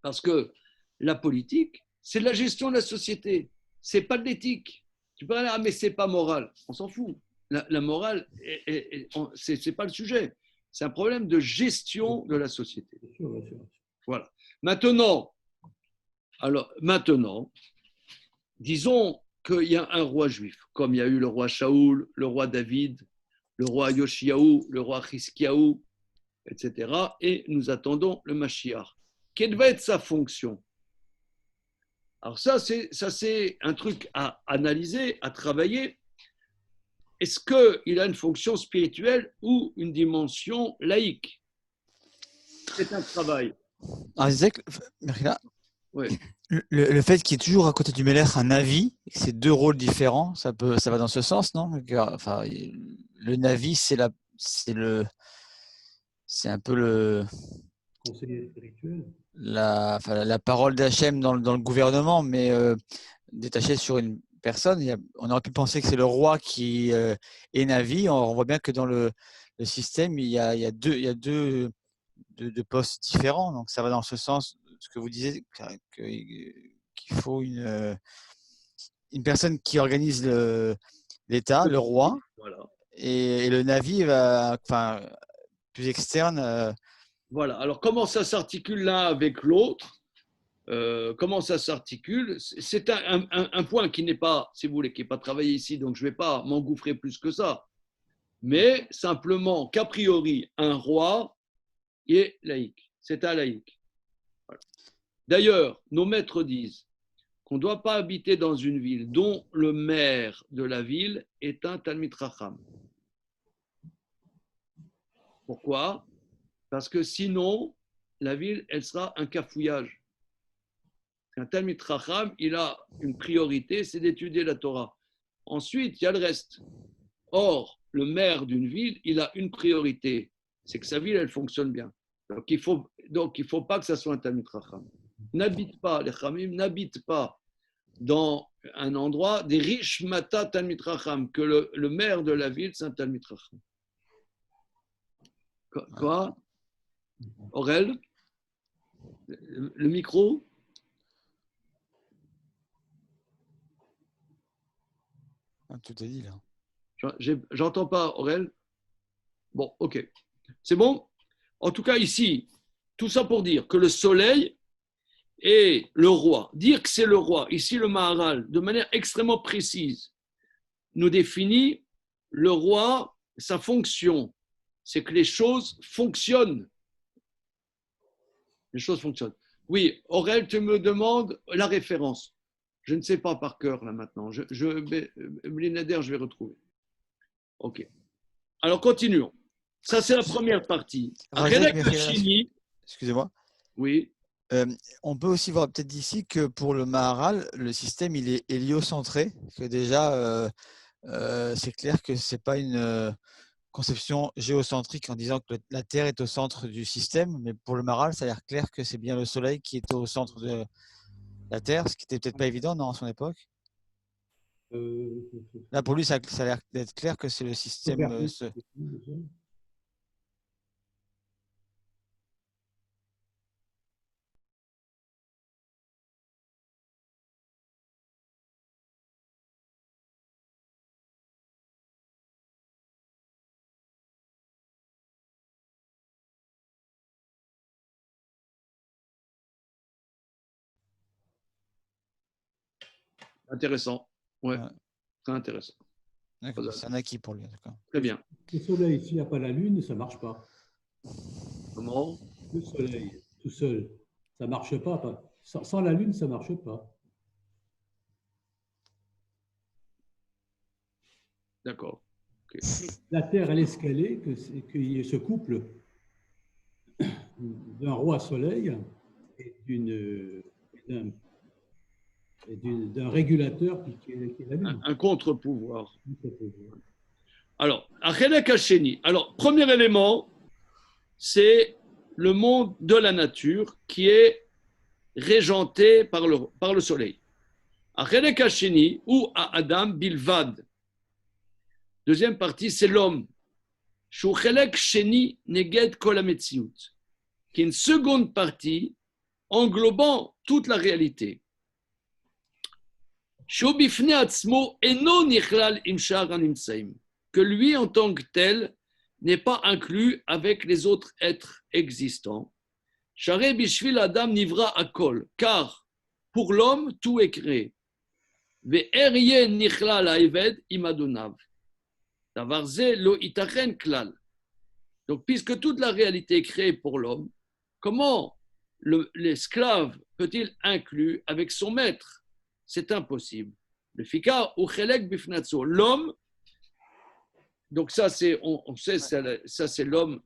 Parce que la politique, c'est de la gestion de la société. C'est pas de l'éthique. Tu peux dire, ah, mais c'est pas moral. On s'en fout. La morale, c'est pas le sujet. C'est un problème de gestion de la société. Voilà. Maintenant, disons qu'il y a un roi juif, comme il y a eu le roi Shaoul, le roi David, le roi Yoshiaou, le roi Hiskiaou, etc. Et nous attendons le Mashiach. Quelle va être sa fonction? Alors ça, c'est un truc à analyser, à travailler. Est-ce qu'il a une fonction spirituelle ou une dimension laïque? C'est un travail. Alors, je disais que, Merila, Oui. le fait qu'il y ait toujours à côté du Melech un Navi, et que c'est deux rôles différents, ça va dans ce sens, non? Enfin, le Navi, c'est un peu Conseiller spirituel. la parole d'Hachem dans le gouvernement, mais détaché sur une personne. On aurait pu penser que c'est le roi qui est Navi. On voit bien que dans le système, il y a deux postes différents. Donc ça va dans ce sens, ce que vous disiez, qu'il faut une personne qui organise l'État, le roi, Voilà. et le Navi plus externe. Voilà. Alors, comment ça s'articule l'un avec l'autre? Comment ça s'articule? C'est un point qui n'est pas, si vous voulez, qui n'est pas travaillé ici, donc je ne vais pas m'engouffrer plus que ça. Mais simplement qu'a priori, un roi est laïque. C'est un laïque. Voilà. D'ailleurs, nos maîtres disent qu'on ne doit pas habiter dans une ville dont le maire de la ville est un Talmid Chacham. Pourquoi? Parce que sinon, la ville, elle sera un cafouillage. Un Talmid Chacham, il a une priorité, c'est d'étudier la Torah. Ensuite, il y a le reste. Or, le maire d'une ville, il a une priorité, c'est que sa ville, elle fonctionne bien. Donc, il faut pas que ça soit un Talmid Chacham. N'habite pas, les Chamim n'habitent pas dans un endroit des riches Mata Talmid Chacham, que le maire de la ville, c'est un Talmid Chacham. Quoi? Aurel? Le micro? Tout est dit là. J'entends pas, Aurel. Bon, ok. C'est bon? En tout cas, ici, tout ça pour dire que le soleil est le roi. Dire que c'est le roi, ici le Maharal, de manière extrêmement précise, nous définit le roi, sa fonction. C'est que les choses fonctionnent. Les choses fonctionnent. Oui, Aurel, tu me demandes la référence. Je ne sais pas par cœur là maintenant. Blinader, je vais retrouver. Ok. Alors continuons. Ça, c'est la première partie. Excusez-moi. Oui. On peut aussi voir peut-être d'ici que pour le Maharal, le système il est héliocentré. Que déjà, c'est clair que c'est pas une conception géocentrique en disant que la Terre est au centre du système, mais pour le Maharal, ça a l'air clair que c'est bien le Soleil qui est au centre de la Terre, ce qui n'était peut-être pas évident non, à son époque. Là, pour lui, ça a l'air d'être clair que c'est le système. Intéressant. Ouais. Très intéressant. C'est un acquis pour lui, en tout cas. Très bien. Le soleil, s'il n'y a pas la lune, ça ne marche pas. Comment? Le soleil, tout seul, ça ne marche pas. Sans la lune, ça ne marche pas. D'accord. Okay. La Terre, elle est escalée, qu'il y ait ce couple d'un roi soleil et d'un régulateur qui est la lune. Un contre-pouvoir. Alors, Achelek Hasheni. Alors, premier élément, c'est le monde de la nature qui est régenté par le soleil. Achelek Hasheni ou à Adam Bilvad. Deuxième partie, c'est l'homme. Shuchelek Sheni Neged Kol HaMetziut, qui est une seconde partie englobant toute la réalité. Shobifne Atzmo Eno Nichlal Im Shar HaNimtzaim, que lui en tant que tel n'est pas inclus avec les autres êtres existants. Share Bishvil Adam Nivra Akol, car pour l'homme tout est créé. Ve'erye Nichlal Haeved Im Adonav. Donc, puisque toute la réalité est créée pour l'homme, comment l'esclave peut-il inclure avec son maître? C'est impossible. Le fika ou chelek bifnatso, l'homme. Donc ça c'est, on sait, ça c'est l'homme.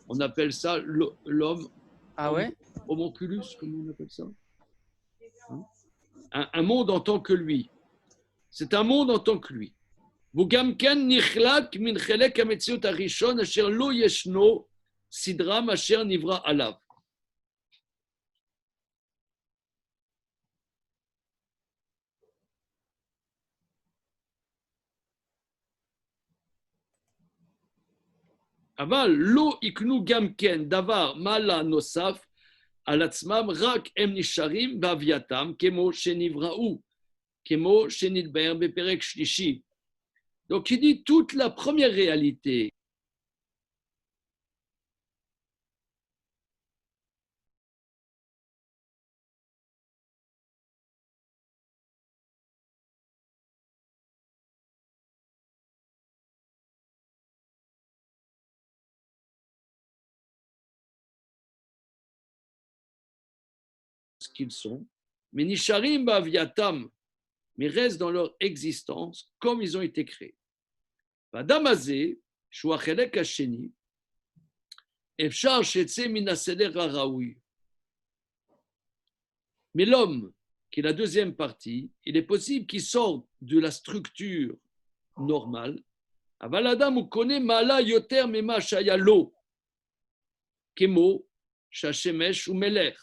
On appelle ça l'homme. Ah ouais? Homonculus, comment on appelle ça? Un monde en tant que lui. C'est un monde en tant que lui. וגם כן נחלק מן חלק המציאות הראשון אשר לא ישנו סדרם אשר נברא עליו. אבל לא יקנו גם כן דבר מעלה נוסף על עצמם, רק הם נשארים בהווייתם כמו שנבראו, כמו שנתבהר בפרק שלישי. Donc, il dit toute la première réalité. Ce qu'ils sont, mais Nisharim Baviatam, mais restent dans leur existence comme ils ont été créés. Adam Azé, Shuachelek Hasheni, Efshar Shetze Minaseder Haraoui. Mais l'homme, qui est la deuxième partie, il est possible qu'il sorte de la structure normale. Aval Adam ou connaît Mala Yoter Mema Shayalo, Kemo, Shashemesh ou Meler.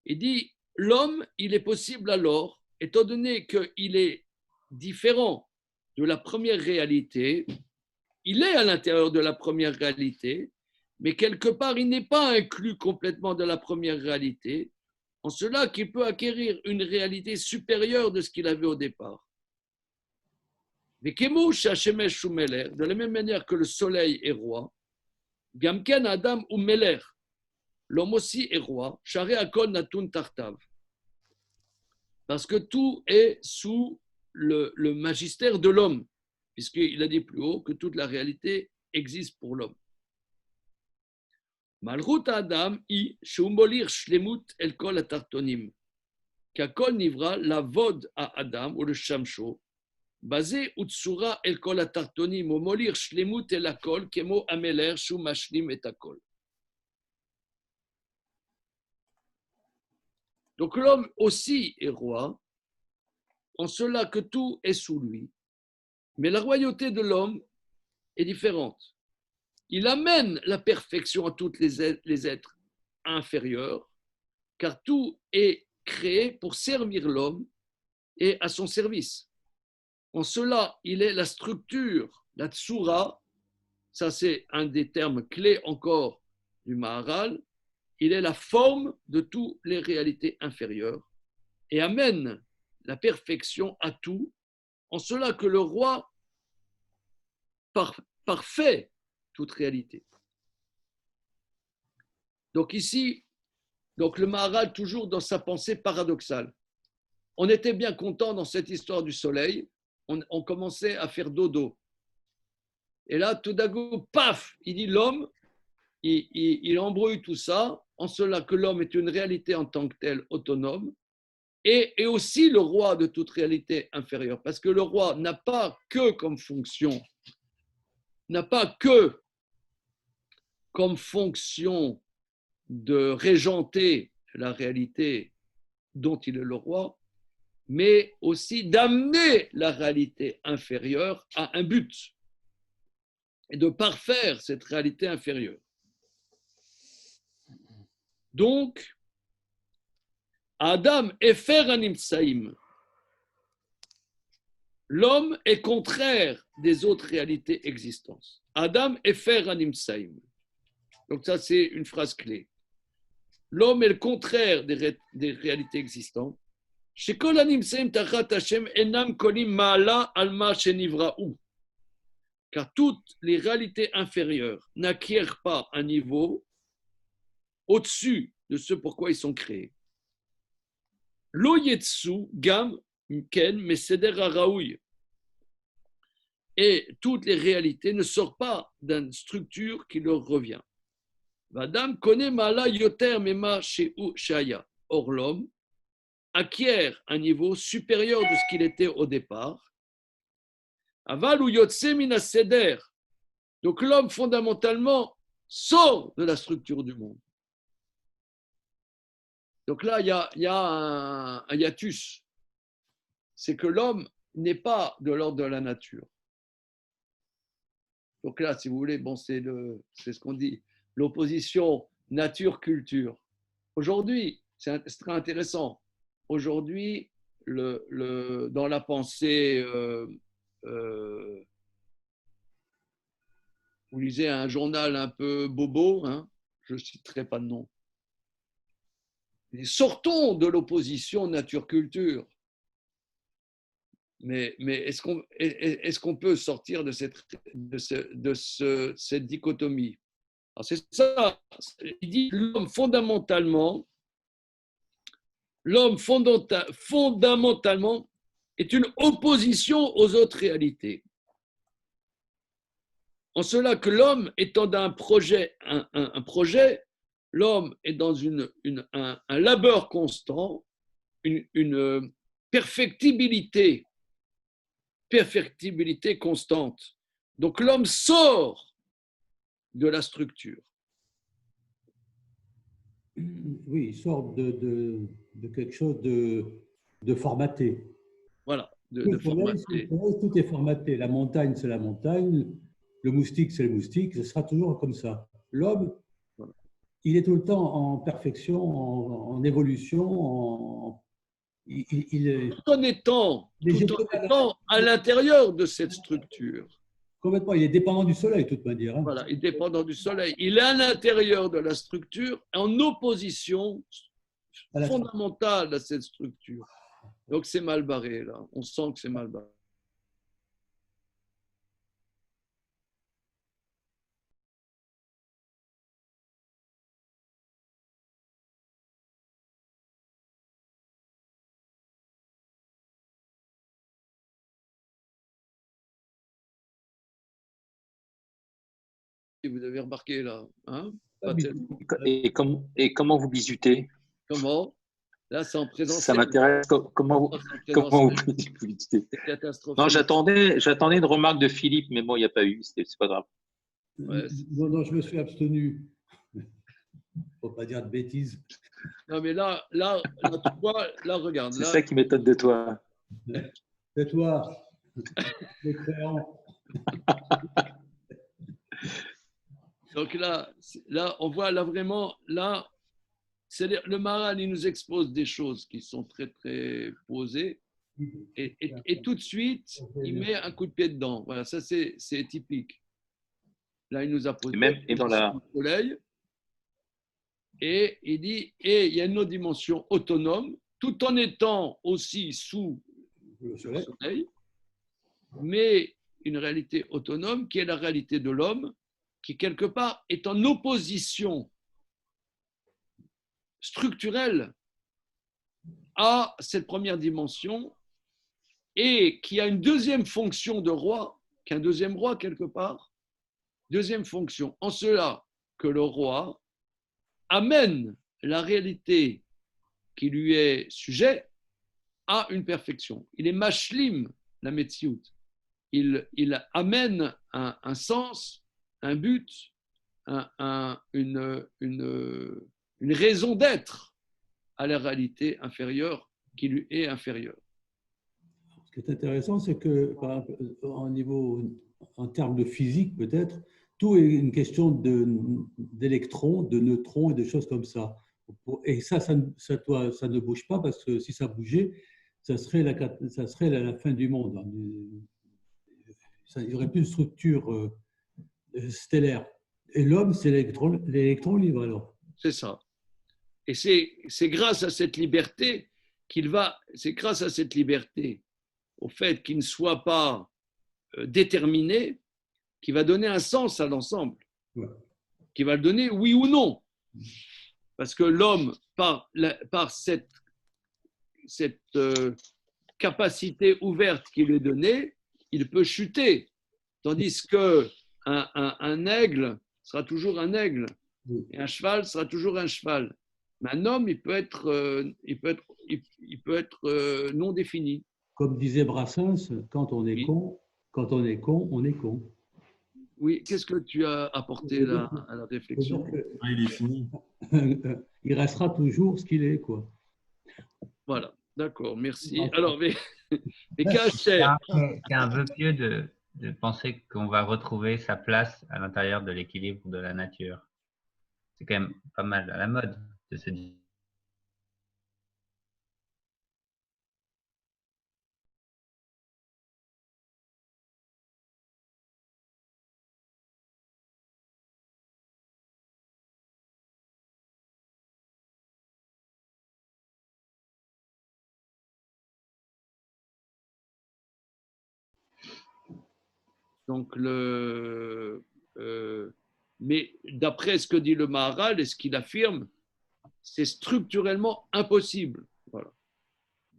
Il dit l'homme, il est possible alors, étant donné qu'il est différent de la première réalité, il est à l'intérieur de la première réalité, mais quelque part, il n'est pas inclus complètement de la première réalité, en cela qu'il peut acquérir une réalité supérieure de ce qu'il avait au départ. Mais de la même manière que le soleil est roi, Gamken Adam ou Meler, l'homme aussi est roi, Share Akon Natun Tartav, parce que tout est sous le magistère de l'homme, puisqu'il a dit plus haut que toute la réalité existe pour l'homme. Malchut Adam i shumolir shlemut el kol atartonim, kakol nivra la vod à Adam ou le shamsho, basé utsura el kol atartonim ou molir shlemut el akol kemo ameler shum mashlim et akol. Donc l'homme aussi est roi, en cela que tout est sous lui. Mais la royauté de l'homme est différente. Il amène la perfection à tous les êtres inférieurs, car tout est créé pour servir l'homme et à son service. En cela, il est la structure, la tsura, ça c'est un des termes clés encore du Maharal, il est la forme de toutes les réalités inférieures et amène la perfection à tout, en cela que le roi parfait toute réalité. Donc ici, le Maharal toujours dans sa pensée paradoxale. On était bien content dans cette histoire du soleil, on commençait à faire dodo. Et là, tout d'un coup, paf, il dit l'homme, il embrouille tout ça, en cela que l'homme est une réalité en tant que telle autonome, et aussi le roi de toute réalité inférieure, parce que le roi n'a pas que comme fonction, n'a pas que comme fonction de régenter la réalité dont il est le roi, mais aussi d'amener la réalité inférieure à un but et de parfaire cette réalité inférieure. Donc, Adam Efer Animsaim, l'homme est contraire des autres réalités existantes. Adam Efer Animsaim. Donc ça, c'est une phrase clé. L'homme est le contraire des réalités existantes. Shekol Animsaim Tachat Hashem Enam Kolim Ma'ala Alma Shenivra'u. Car toutes les réalités inférieures n'acquièrent pas un niveau au-dessus de ce pourquoi ils sont créés. Lo yetsu gam ken meseder haraoui. Et toutes les réalités ne sortent pas d'une structure qui leur revient. Vadam connaît mala yoter mema shaya. Or l'homme acquiert un niveau supérieur de ce qu'il était au départ. Aval ou yotse mina seder. Donc l'homme fondamentalement sort de la structure du monde. Donc là, il y a un hiatus. C'est que l'homme n'est pas de l'ordre de la nature. Donc là, si vous voulez, bon, c'est ce qu'on dit, l'opposition nature-culture. Aujourd'hui, c'est très intéressant. Aujourd'hui, dans la pensée, vous lisez un journal un peu bobo, hein, je ne citerai pas de nom. Sortons de l'opposition nature-culture. Mais est-ce qu'on peut sortir de cette dichotomie? Alors c'est ça. Il dit l'homme fondamentalement est une opposition aux autres réalités. En cela que l'homme étant d'un projet, un projet, l'homme est dans un labeur constant, une perfectibilité constante. Donc l'homme sort de la structure. Oui, il sort de quelque chose de formaté. Voilà, de formaté. Tout est formaté. La montagne, c'est la montagne. Le moustique, c'est le moustique. Ce sera toujours comme ça. L'homme, voilà, il est tout le temps en perfection, en évolution, tout en étant à l'intérieur de cette structure. Complètement, il est dépendant du soleil, de toute manière. Hein. Voilà, il est dépendant du soleil. Il est à l'intérieur de la structure, en opposition fondamentale à cette structure. Donc c'est mal barré, là. On sent que c'est mal barré. Vous avez remarqué là, hein? Et comment vous bisutez? Comment? Là, c'est en présence. Ça m'intéresse. Comment vous bisutez? C'est catastrophique. Non, j'attendais une remarque de Philippe, mais bon, il n'y a pas eu. C'est pas grave. Ouais, non, je me suis abstenu. Il ne faut pas dire de bêtises. Non, mais là tu vois, là, regarde. C'est ça qui m'étonne de toi. De toi, les créants. Donc là, on voit là vraiment, là, le Maharal, il nous expose des choses qui sont très, très posées. Et tout de suite, il met un coup de pied dedans. Voilà, ça, c'est typique. Là, il nous a posé et dans le soleil. Et il dit, et il y a une autre dimension autonome, tout en étant aussi sous le soleil, mais une réalité autonome qui est la réalité de l'homme, qui quelque part est en opposition structurelle à cette première dimension et qui a une deuxième fonction de roi, qu'un deuxième roi quelque part, deuxième fonction, en cela que le roi amène la réalité qui lui est sujet à une perfection. Il est mashlim, la metsiout. Il amène un sens, un but, une raison d'être à la réalité inférieure qui lui est inférieure. Ce qui est intéressant, c'est que, par exemple, en termes de physique peut-être, tout est une question d'électrons, de neutrons et de choses comme ça. Et ça ne bouge pas parce que si ça bougeait, ça serait la fin du monde. Il n'y aurait plus de structure stellaire. Et l'homme, c'est l'électron libre alors. C'est ça. Et c'est grâce à cette liberté c'est grâce à cette liberté, au fait qu'il ne soit pas déterminé, qui va donner un sens à l'ensemble, qui va le donner oui ou non. Parce que l'homme, par cette capacité ouverte qui lui est donnée, il peut chuter. Tandis qu'un aigle sera toujours un aigle, et un cheval sera toujours un cheval. Mais un homme, il peut être non défini. Comme disait Brassens, quand on est con, on est con. Oui, qu'est-ce que tu as apporté là à la réflexion? Il est fini. Il restera toujours ce qu'il est, quoi. Voilà, d'accord, merci. Alors, mais C'est un vœu pieux de penser qu'on va retrouver sa place à l'intérieur de l'équilibre de la nature. C'est quand même pas mal à la mode de se dire. donc mais d'après ce que dit le Maharal et ce qu'il affirme, c'est structurellement impossible. Voilà.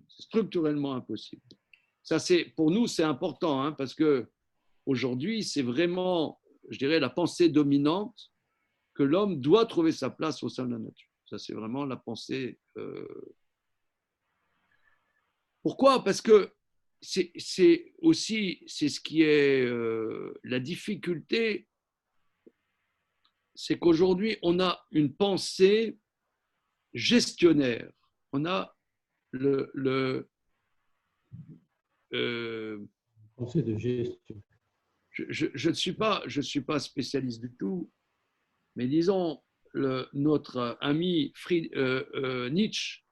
C'est structurellement impossible. Ça, pour nous, c'est important, hein, parce que aujourd'hui, c'est vraiment, je dirais, la pensée dominante que l'homme doit trouver sa place au sein de la nature. Ça, c'est vraiment la pensée. Pourquoi? Parce que c'est ce qui est la difficulté, c'est qu'aujourd'hui, on a une pensée gestionnaire. On a Pensée de gestion. Je ne suis pas spécialiste du tout, mais disons, notre ami Nietzsche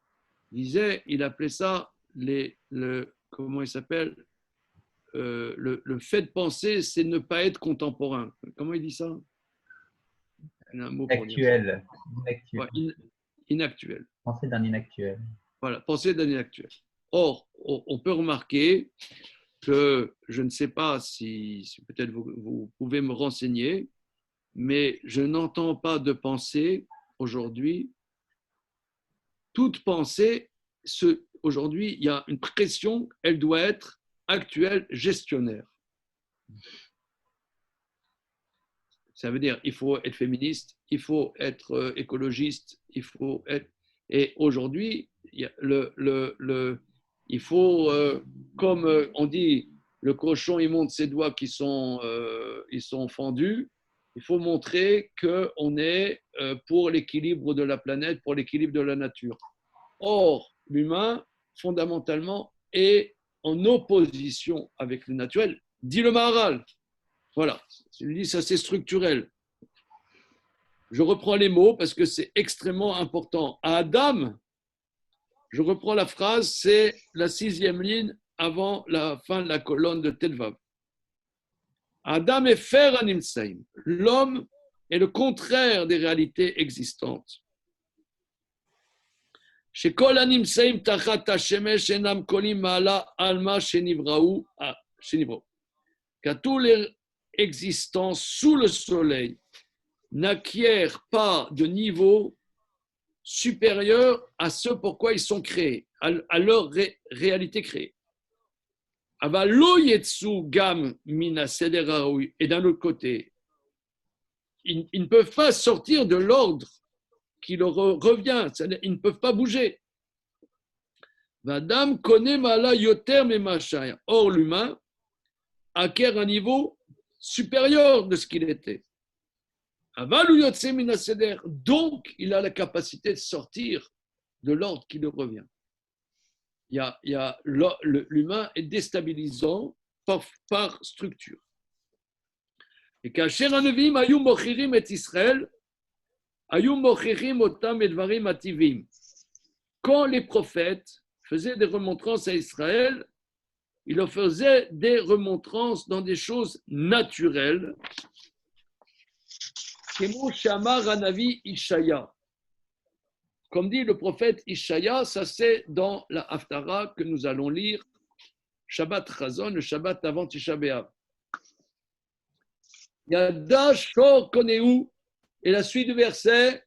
disait, il appelait ça comment il s'appelle, le fait de penser, c'est ne pas être contemporain. Comment il dit ça? Il y a un mot pour dire ça. Inactuel. Penser d'un inactuel. Voilà, penser d'un inactuel. Or, on peut remarquer que je ne sais pas si peut-être vous pouvez me renseigner, mais je n'entends pas de pensée aujourd'hui. Toute pensée, aujourd'hui, il y a une pression, elle doit être actuelle, gestionnaire. Ça veut dire il faut être féministe, il faut être écologiste, il faut être… Et aujourd'hui, il faut, comme on dit, le cochon, il montre ses doigts qui sont fendus. Il faut montrer qu'on est pour l'équilibre de la planète, pour l'équilibre de la nature. Or, l'humain, fondamentalement, est en opposition avec le naturel, dit le Maharal. Voilà, je dis ça, c'est structurel. Je reprends les mots parce que c'est extrêmement important. À Adam, je reprends la phrase, c'est la 6e ligne avant la fin de la colonne de Telvav. Adam est fer animseim. L'homme est le contraire des réalités existantes. Chez Kol animseim tachat hashemesh enam kolim ma'ala alma shenivrau. Car tous les existants sous le soleil n'acquièrent pas de niveau supérieur à ce pourquoi ils sont créés, à leur réalité créée. Et d'un autre côté, ils ne peuvent pas sortir de l'ordre qui leur revient, ils ne peuvent pas bouger. Or, l'humain acquiert un niveau supérieur de ce qu'il était. Aval yotse min haseder. Donc, il a la capacité de sortir de l'ordre qui lui revient. L'humain est déstabilisant par structure. Et כאשר הנביאים היו מוכיחים את ישראל, היו מוכיחים אותם בדברים הטבעיים. Quand les prophètes faisaient des remontrances à Israël, ils leur faisaient des remontrances dans des choses naturelles. כמו שאמר הנביא ישעיה. Comme dit le prophète Ishaïa, ça c'est dans la Haftara que nous allons lire, Shabbat Chazon, le Shabbat avant Tisha B'Av. Yada Shor Koneu, et la suite du verset,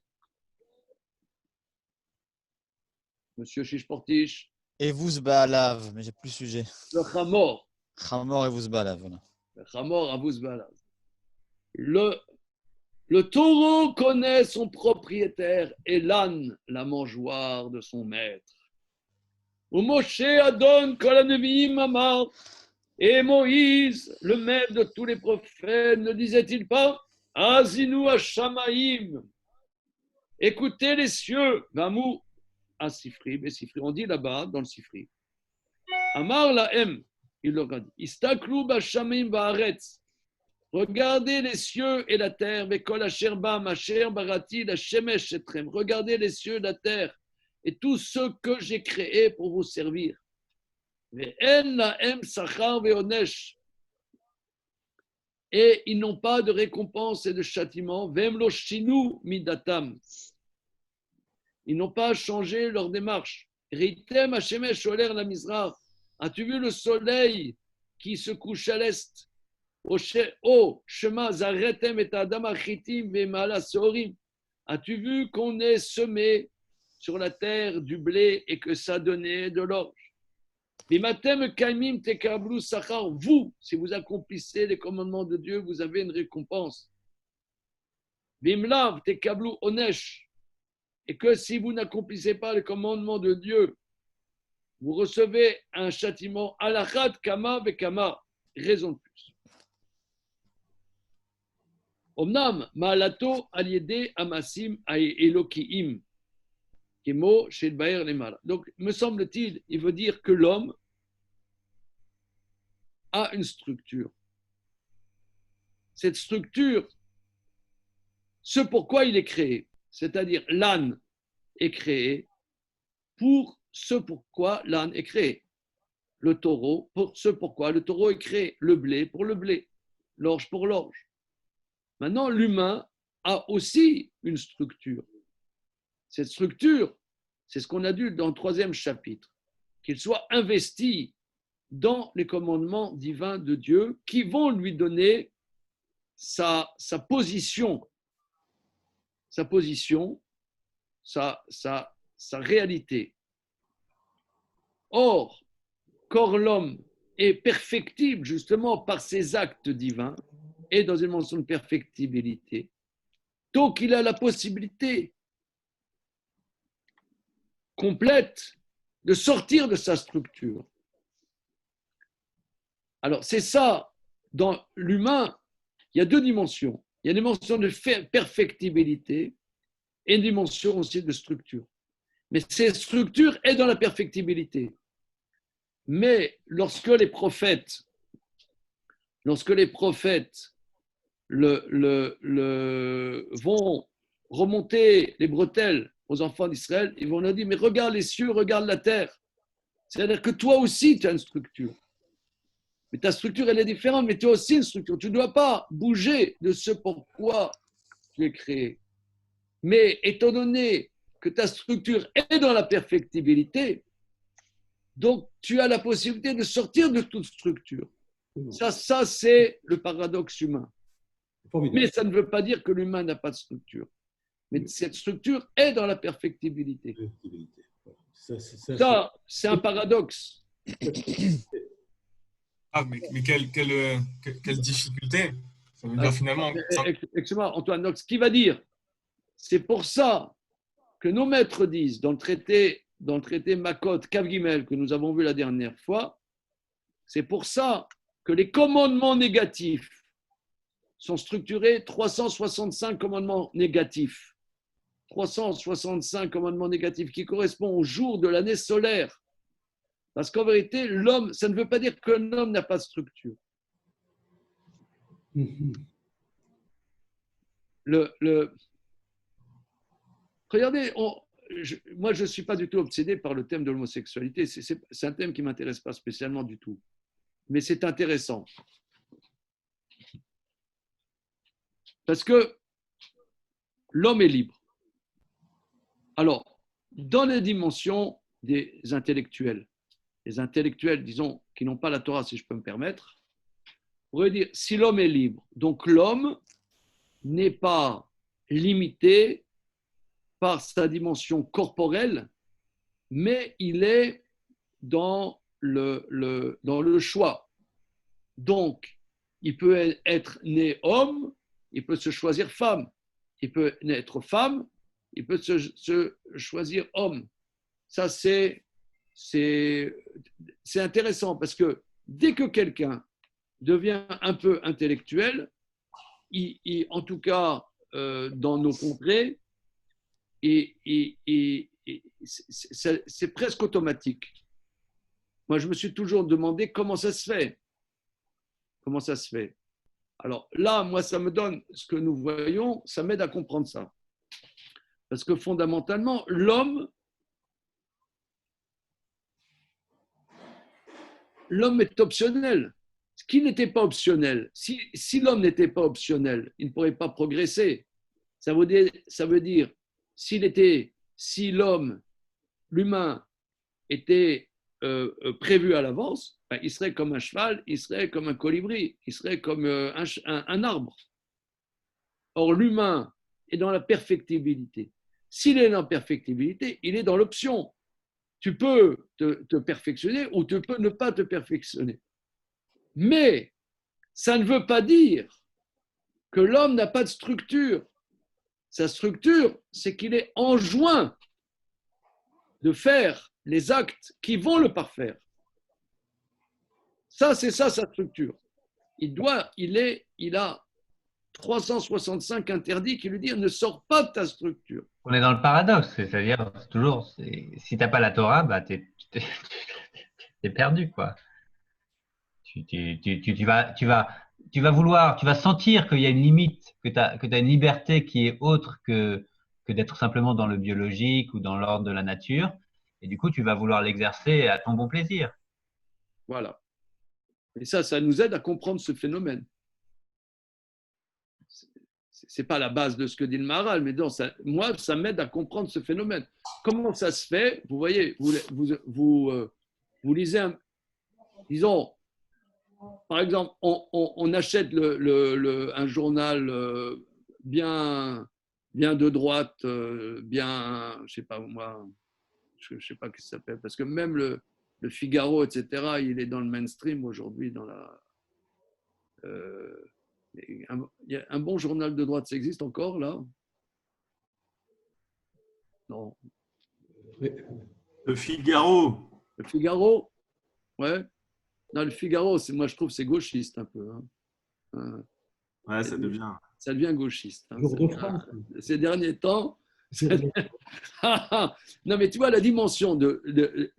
Monsieur Shishportish, Et vous Baalav, mais j'ai plus le sujet. le Chamor, Chamor et vous Baalav, voilà. le Chamor Avuz Balav. Le taureau connaît son propriétaire et l'âne la mangeoire de son maître. Ou Moshe Adon Kolaneviim Amar. Et Moïse, le maître de tous les prophètes, ne disait-il pas Azinu Hashamaim, écoutez les cieux, Vamou Asifri, Besifri, on dit là-bas dans le Sifri. Amar Lahem, il leur a dit Istaklu Bashamaim Vaaretz. Regardez les cieux et la terre, Vekol Asher Ba Masher Barati la Shemesh Etrem. Regardez les cieux et la terre et tout ce que j'ai créé pour vous servir. Et ils n'ont pas de récompense et de châtiment. Ils n'ont pas changé leur démarche. As-tu vu le soleil qui se couche à l'est? As-tu vu qu'on est semé sur la terre du blé et que ça donnait de l'orge? Vous, si vous accomplissez les commandements de Dieu, vous avez une récompense. Et que si vous n'accomplissez pas les commandements de Dieu, vous recevez un châtiment. Alachat kama vekama, raison de plus. Omnam ma'alato aliede amasim elokiim. Donc, me semble-t-il, il veut dire que l'homme a une structure. Cette structure, ce pourquoi il est créé, c'est-à-dire l'âne est créé pour ce pourquoi l'âne est créé. Le taureau pour ce pourquoi le taureau est créé. Le blé pour le blé. L'orge pour l'orge. Maintenant, l'humain a aussi une structure. Cette structure, c'est ce qu'on a dit dans le 3e chapitre, qu'il soit investi dans les commandements divins de Dieu qui vont lui donner sa position, sa réalité. Or, quand l'homme est perfectible justement par ses actes divins et dans une mention de perfectibilité, donc il a la possibilité complète de sortir de sa structure. Alors, c'est ça, dans l'humain, il y a 2 dimensions. Il y a une dimension de perfectibilité et une dimension aussi de structure. Mais cette structure est dans la perfectibilité. Mais lorsque les prophètes vont remonter les bretelles aux enfants d'Israël, ils vont leur dire, mais regarde les cieux, regarde la terre. C'est-à-dire que toi aussi, tu as une structure. Mais ta structure, elle est différente, mais tu as aussi une structure. Tu ne dois pas bouger de ce pourquoi tu es créé. Mais étant donné que ta structure est dans la perfectibilité, donc tu as la possibilité de sortir de toute structure. Ça c'est le paradoxe humain. Mais ça ne veut pas dire que l'humain n'a pas de structure. Mais cette structure est dans la perfectibilité. Ça, c'est un paradoxe. Ah, mais quelle difficulté. Ça veut dire finalement… Excuse-moi, Antoine. Donc, ce qui va dire, c'est pour ça que nos maîtres disent dans le traité Makot, Kav Gimel, que nous avons vu la dernière fois, c'est pour ça que les commandements négatifs sont structurés 365 commandements négatifs. 365 commandements négatifs qui correspondent au jour de l'année solaire. Parce qu'en vérité, l'homme, ça ne veut pas dire que l'homme n'a pas de structure. Regardez, moi je ne suis pas du tout obsédé par le thème de l'homosexualité. C'est un thème qui ne m'intéresse pas spécialement du tout. Mais c'est intéressant. Parce que l'homme est libre. Alors, dans les dimensions des intellectuels, les intellectuels, disons, qui n'ont pas la Torah, si je peux me permettre, on pourrait dire, si l'homme est libre, donc l'homme n'est pas limité par sa dimension corporelle, mais il est dans le choix. Donc, il peut être né homme, il peut se choisir femme. Il peut naître femme, il peut se choisir homme. Ça, c'est intéressant parce que dès que quelqu'un devient un peu intellectuel, en tout cas dans nos contrées, c'est presque automatique. Moi, je me suis toujours demandé comment ça se fait. Comment ça se fait? Alors là, moi, ça me donne ce que nous voyons, ça m'aide à comprendre ça. Parce que fondamentalement, l'homme est optionnel. Ce qui n'était pas optionnel, si l'homme n'était pas optionnel, il ne pourrait pas progresser. Ça veut dire si l'humain était prévu à l'avance, ben, il serait comme un cheval, il serait comme un colibri, il serait comme un arbre. Or, l'humain est dans la perfectibilité. S'il est dans la perfectibilité, il est dans l'option. Tu peux te perfectionner ou tu peux ne pas te perfectionner. Mais ça ne veut pas dire que l'homme n'a pas de structure. Sa structure, c'est qu'il est enjoint de faire les actes qui vont le parfaire. Ça, c'est ça sa structure. Il a 365 interdits qui lui disent ne sors pas de ta structure. On est dans le paradoxe, c'est-à-dire toujours, si tu n'as pas la Torah, bah, tu es perdu, quoi. Tu vas vouloir, tu vas sentir qu'il y a une limite, que tu as une liberté qui est autre que d'être simplement dans le biologique ou dans l'ordre de la nature. Et du coup, tu vas vouloir l'exercer à ton bon plaisir. Voilà. Et ça nous aide à comprendre ce phénomène. Ce n'est pas la base de ce que dit le Maharal, mais moi, ça m'aide à comprendre ce phénomène. Comment ça se fait? Vous voyez, vous lisez disons, par exemple, on achète un journal bien de droite, bien, je sais pas moi, je sais pas ce que ça s'appelle, parce que même le Figaro, etc., il est dans le mainstream aujourd'hui, dans la. Il y a un bon journal de droite, ça existe encore là? Non. Le Figaro. Le Figaro? Ouais. Non, le Figaro, moi je trouve c'est gauchiste un peu. Ouais, ça devient. Ça devient gauchiste. Jour de France. Ces derniers temps. Non, mais tu vois la dimension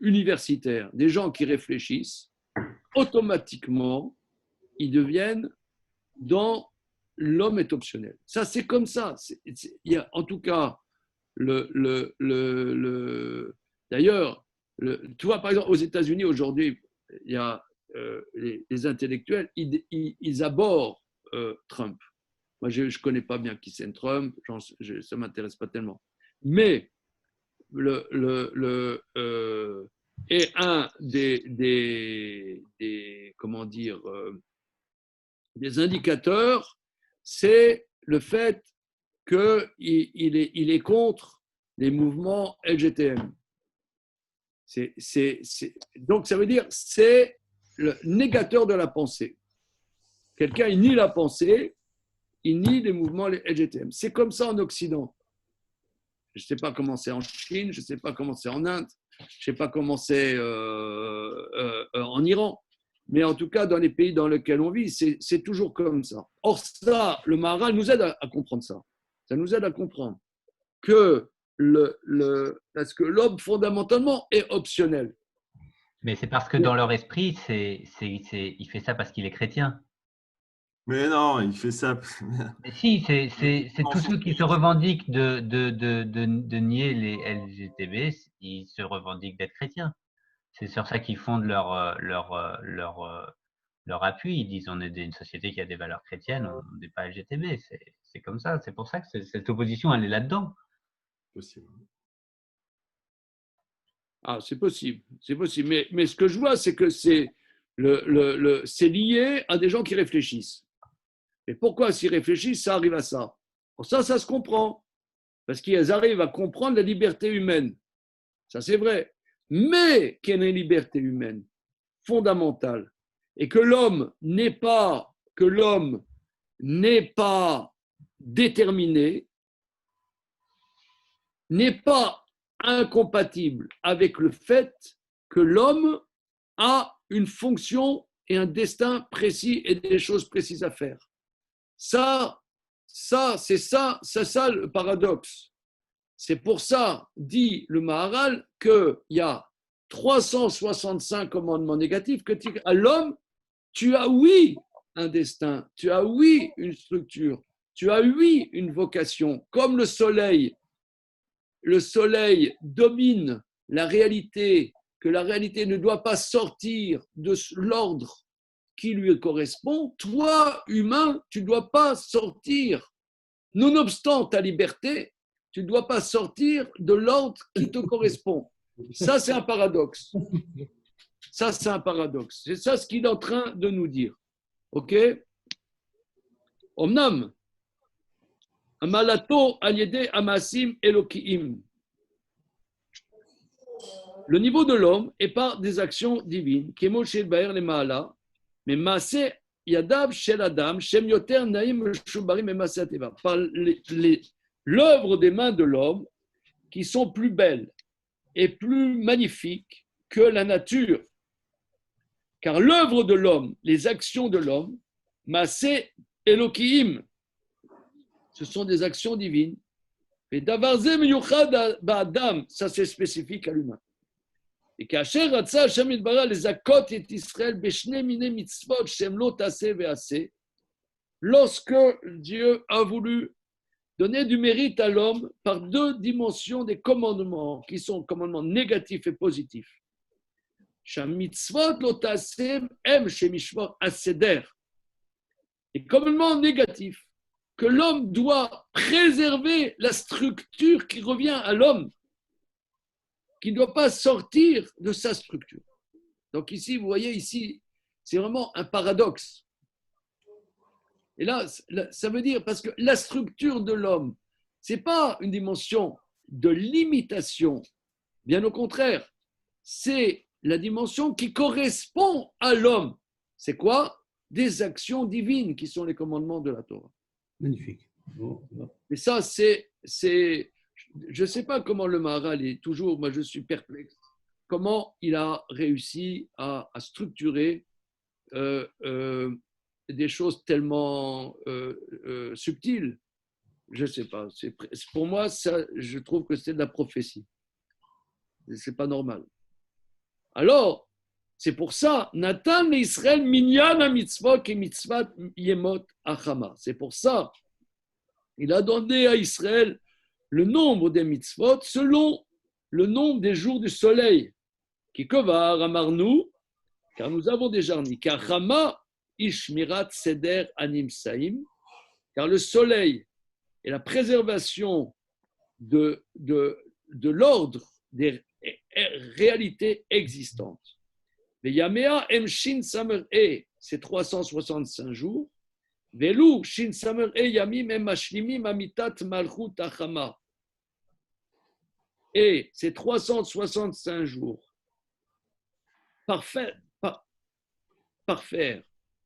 universitaire des gens qui réfléchissent, automatiquement, ils deviennent dans l'homme est optionnel. Ça, c'est comme ça. Il y a, en tout cas, d'ailleurs, tu vois, par exemple, aux États-Unis aujourd'hui, il y a les intellectuels, ils abordent Trump. Moi, je ne connais pas bien qui c'est Trump, ça ne m'intéresse pas tellement. Mais et un des comment dire, des indicateurs, c'est le fait qu'il est contre les mouvements LGTM. Donc, ça veut dire c'est le négateur de la pensée. Quelqu'un, il nie la pensée, il nie les mouvements LGTM. C'est comme ça en Occident. Je ne sais pas comment c'est en Chine, je ne sais pas comment c'est en Inde, je ne sais pas comment c'est en Iran. mais en tout cas, dans les pays dans lesquels on vit, c'est toujours comme ça. Or, ça, le Maharal nous aide à comprendre ça. Ça nous aide à comprendre que parce que l'homme, fondamentalement, est optionnel. Mais c'est parce que dans leur esprit, il fait ça parce qu'il est chrétien. Mais non, il fait ça. Mais si, c'est tous ceux qui se revendiquent de nier les LGTB, ils se revendiquent d'être chrétiens. C'est sur ça qu'ils fondent leur appui. Ils disent on est une société qui a des valeurs chrétiennes, on n'est pas LGTB. C'est comme ça. C'est pour ça que cette opposition, elle est là-dedans. Possible. Ah, c'est possible, c'est possible. Mais ce que je vois, c'est que c'est lié à des gens qui réfléchissent. Et pourquoi s'ils réfléchissent, ça arrive à ça? Pour ça se comprend. Parce qu'ils arrivent à comprendre la liberté humaine. Ça, c'est vrai. Mais qu'il y ait une liberté humaine fondamentale et que l'homme n'est pas déterminé, n'est pas incompatible avec le fait que l'homme a une fonction et un destin précis et des choses précises à faire. Ça, c'est ça le paradoxe. C'est pour ça, dit le Maharal, qu'il y a 365 commandements négatifs que à l'homme, tu as oui un destin, tu as oui une structure, tu as oui une vocation. Comme le soleil domine la réalité, que la réalité ne doit pas sortir de l'ordre qui lui correspond, toi, humain, tu ne dois pas sortir, nonobstant ta liberté, tu ne dois pas sortir de l'ordre qui te correspond. Ça, c'est un paradoxe. Ça, c'est un paradoxe. C'est ça ce qu'il est en train de nous dire. OK? Omnam, amalato aliede amasim elokiim. Le niveau de l'homme est par des actions divines, qui est Moshe Baer les Maala, mais Maaseh Yadav Shel Adam, Shem Yoter Naim Shubarim et Maaseh Teva. Par l'œuvre des mains de l'homme qui sont plus belles et plus magnifiques que la nature. Car l'œuvre de l'homme, les actions de l'homme, Maaseh Elohim, ce sont des actions divines. Et Davarze Miyuchad Ba'adam, ça c'est spécifique à l'humain. Et כאשר רצה השם יתברך לזכות את ישראל בשני מיני מצוות שהם לא תעשה ועשה, lorsque Dieu a voulu donner du mérite à l'homme par deux dimensions des commandements qui sont commandements négatifs et positifs. שהמצוות לא תעשה הם שמשמור הסדר. Les commandements négatifs, que l'homme doit préserver la structure qui revient à l'homme, qui ne doit pas sortir de sa structure. Donc ici, vous voyez, ici, c'est vraiment un paradoxe. Et là, ça veut dire, parce que la structure de l'homme, ce n'est pas une dimension de limitation, bien au contraire, c'est la dimension qui correspond à l'homme. C'est quoi? Des actions divines qui sont les commandements de la Torah. Magnifique. Bon, mais ça, c'est je ne sais pas comment le Maharal est toujours, moi je suis perplexe, comment il a réussi à structurer des choses tellement subtiles. Je ne sais pas. Pour moi, ça, je trouve que c'est de la prophétie. Ce n'est pas normal. Alors, c'est pour ça, Natan Israël minyan ha-mitzvot ke mitzvat yemot achama. C'est pour ça, il a donné à Israël le nombre des mitzvot selon le nombre des jours du soleil. Qui kovar amarnu, car nous avons déjà dit, car Chama ishmirat seder anim saim, car le soleil est la préservation de l'ordre des réalités existantes. Les Yamea Emshin Samer E, c'est 365 jours. Velu Shin Samer E Yamim Emashlimim Amitat Malchut Achama. Et c'est 365 jours. Parfaire.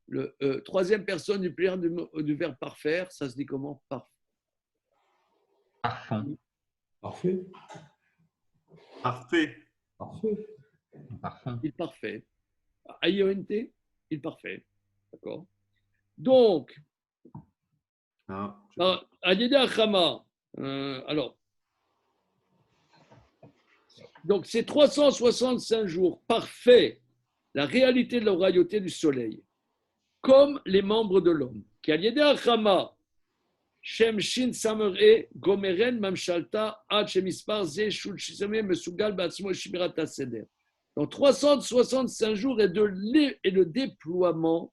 Le troisième personne du pluriel du verbe parfaire, ça se dit comment? Parfait. Parfait. Parfait. Parfait. Parfait. Il parfait. AIONT. il est parfait. D'accord. Donc, Al-Yedei Achama, alors, donc c'est 365 jours parfaits, la réalité de la royauté du soleil, comme les membres de l'homme. Qui Al-Yedei Achama, Shem Shin Samer Gomeren Mamshalta Ad Shemispar Ze Shul Shisame Mesugal Batsmo Shimirat Seder. Donc 365 jours est le déploiement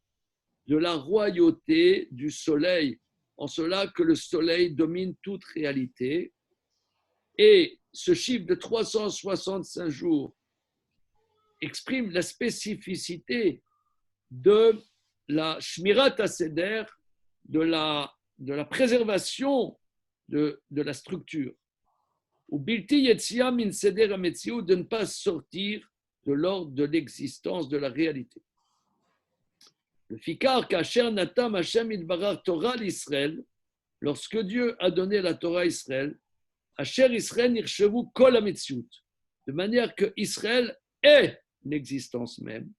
de la royauté du soleil, en cela que le soleil domine toute réalité. Et ce chiffre de 365 jours exprime la spécificité de la Shmirat Seder, de la préservation de la structure. Ou Bilti Yetzia Min Seder Ametziou, de ne pas sortir de l'ordre de l'existence de la réalité. Le Fikar Kacher Natam Hashem Idbarar Torah l'Israël, lorsque Dieu a donné la Torah à Israël, Asher Israël Nirchevu Kol Ametziut, de manière que Israël est l'existence même.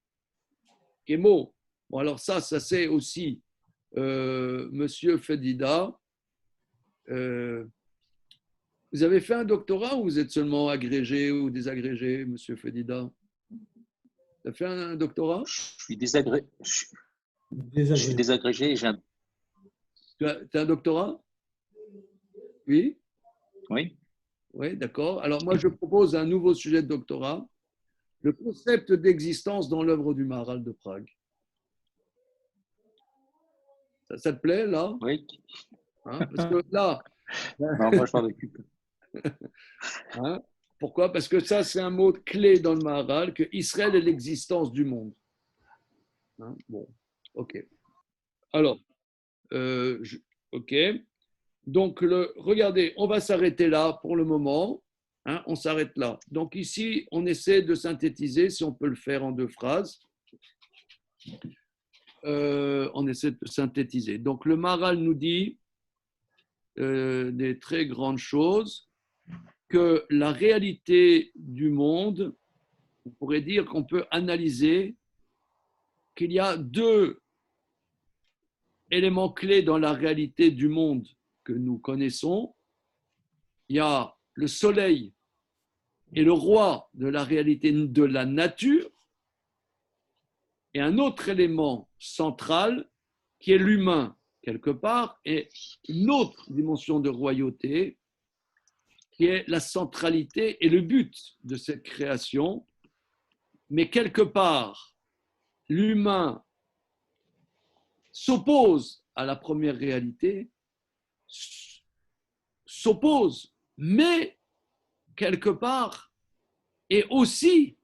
Kémo, bon alors ça c'est aussi Monsieur Fedida. Vous avez fait un doctorat ou vous êtes seulement agrégé ou désagrégé, Monsieur Fedida? Vous avez fait un doctorat? Je suis désagrégé. Je suis désagrégé. Tu as un doctorat? Oui? Oui. Oui, d'accord. Alors moi, je propose un nouveau sujet de doctorat, le concept d'existence dans l'œuvre du Maharal de Prague. Ça te plaît, là? Oui. Hein, parce que là… Non, moi, je m'en occupe. Hein, pourquoi? Parce que ça, c'est un mot clé dans le Maharal, que Israël est l'existence du monde. Hein, bon, ok. Alors, ok. Donc, regardez, on va s'arrêter là pour le moment. Hein, on s'arrête là. Donc ici, on essaie de synthétiser, si on peut le faire en 2 phrases. On essaie de synthétiser. Donc le Maharal nous dit des très grandes choses, que la réalité du monde, on pourrait dire qu'on peut analyser qu'il y a 2 éléments clés dans la réalité du monde que nous connaissons. Il y a le soleil et le roi de la réalité de la nature, et un autre élément central qui est l'humain, quelque part, et une autre dimension de royauté qui est la centralité et le but de cette création. Mais quelque part, l'humain s'oppose à la première réalité, s'oppose, mais quelque part est aussi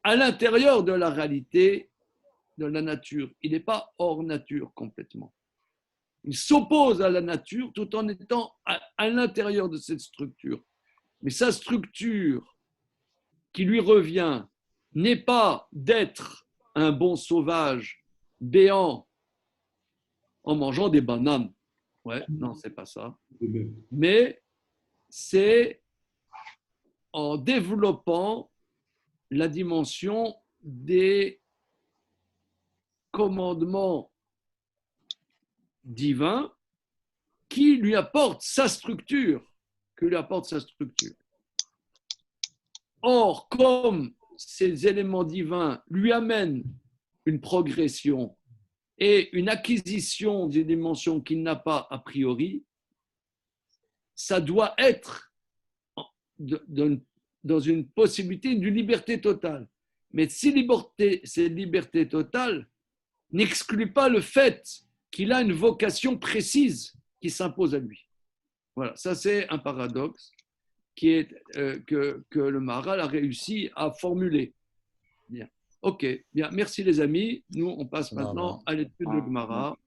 à l'intérieur de la réalité de la nature. Il n'est pas hors nature complètement. Il s'oppose à la nature tout en étant à l'intérieur de cette structure. Mais sa structure qui lui revient n'est pas d'être un bon sauvage béant en mangeant des bananes. Ouais, non, c'est pas ça. Mais c'est en développant la dimension des commandements divins qui lui apportent sa structure, Or, comme ces éléments divins lui amènent une progression et une acquisition d'une dimension qu'il n'a pas a priori, ça doit être dans une possibilité d'une liberté totale. Mais cette liberté totale n'exclut pas le fait qu'il a une vocation précise qui s'impose à lui. Voilà, ça c'est un paradoxe que le Maharal a réussi à formuler. Bien. Ok, bien, merci les amis. Nous, on passe maintenant à l'étude de Gemara.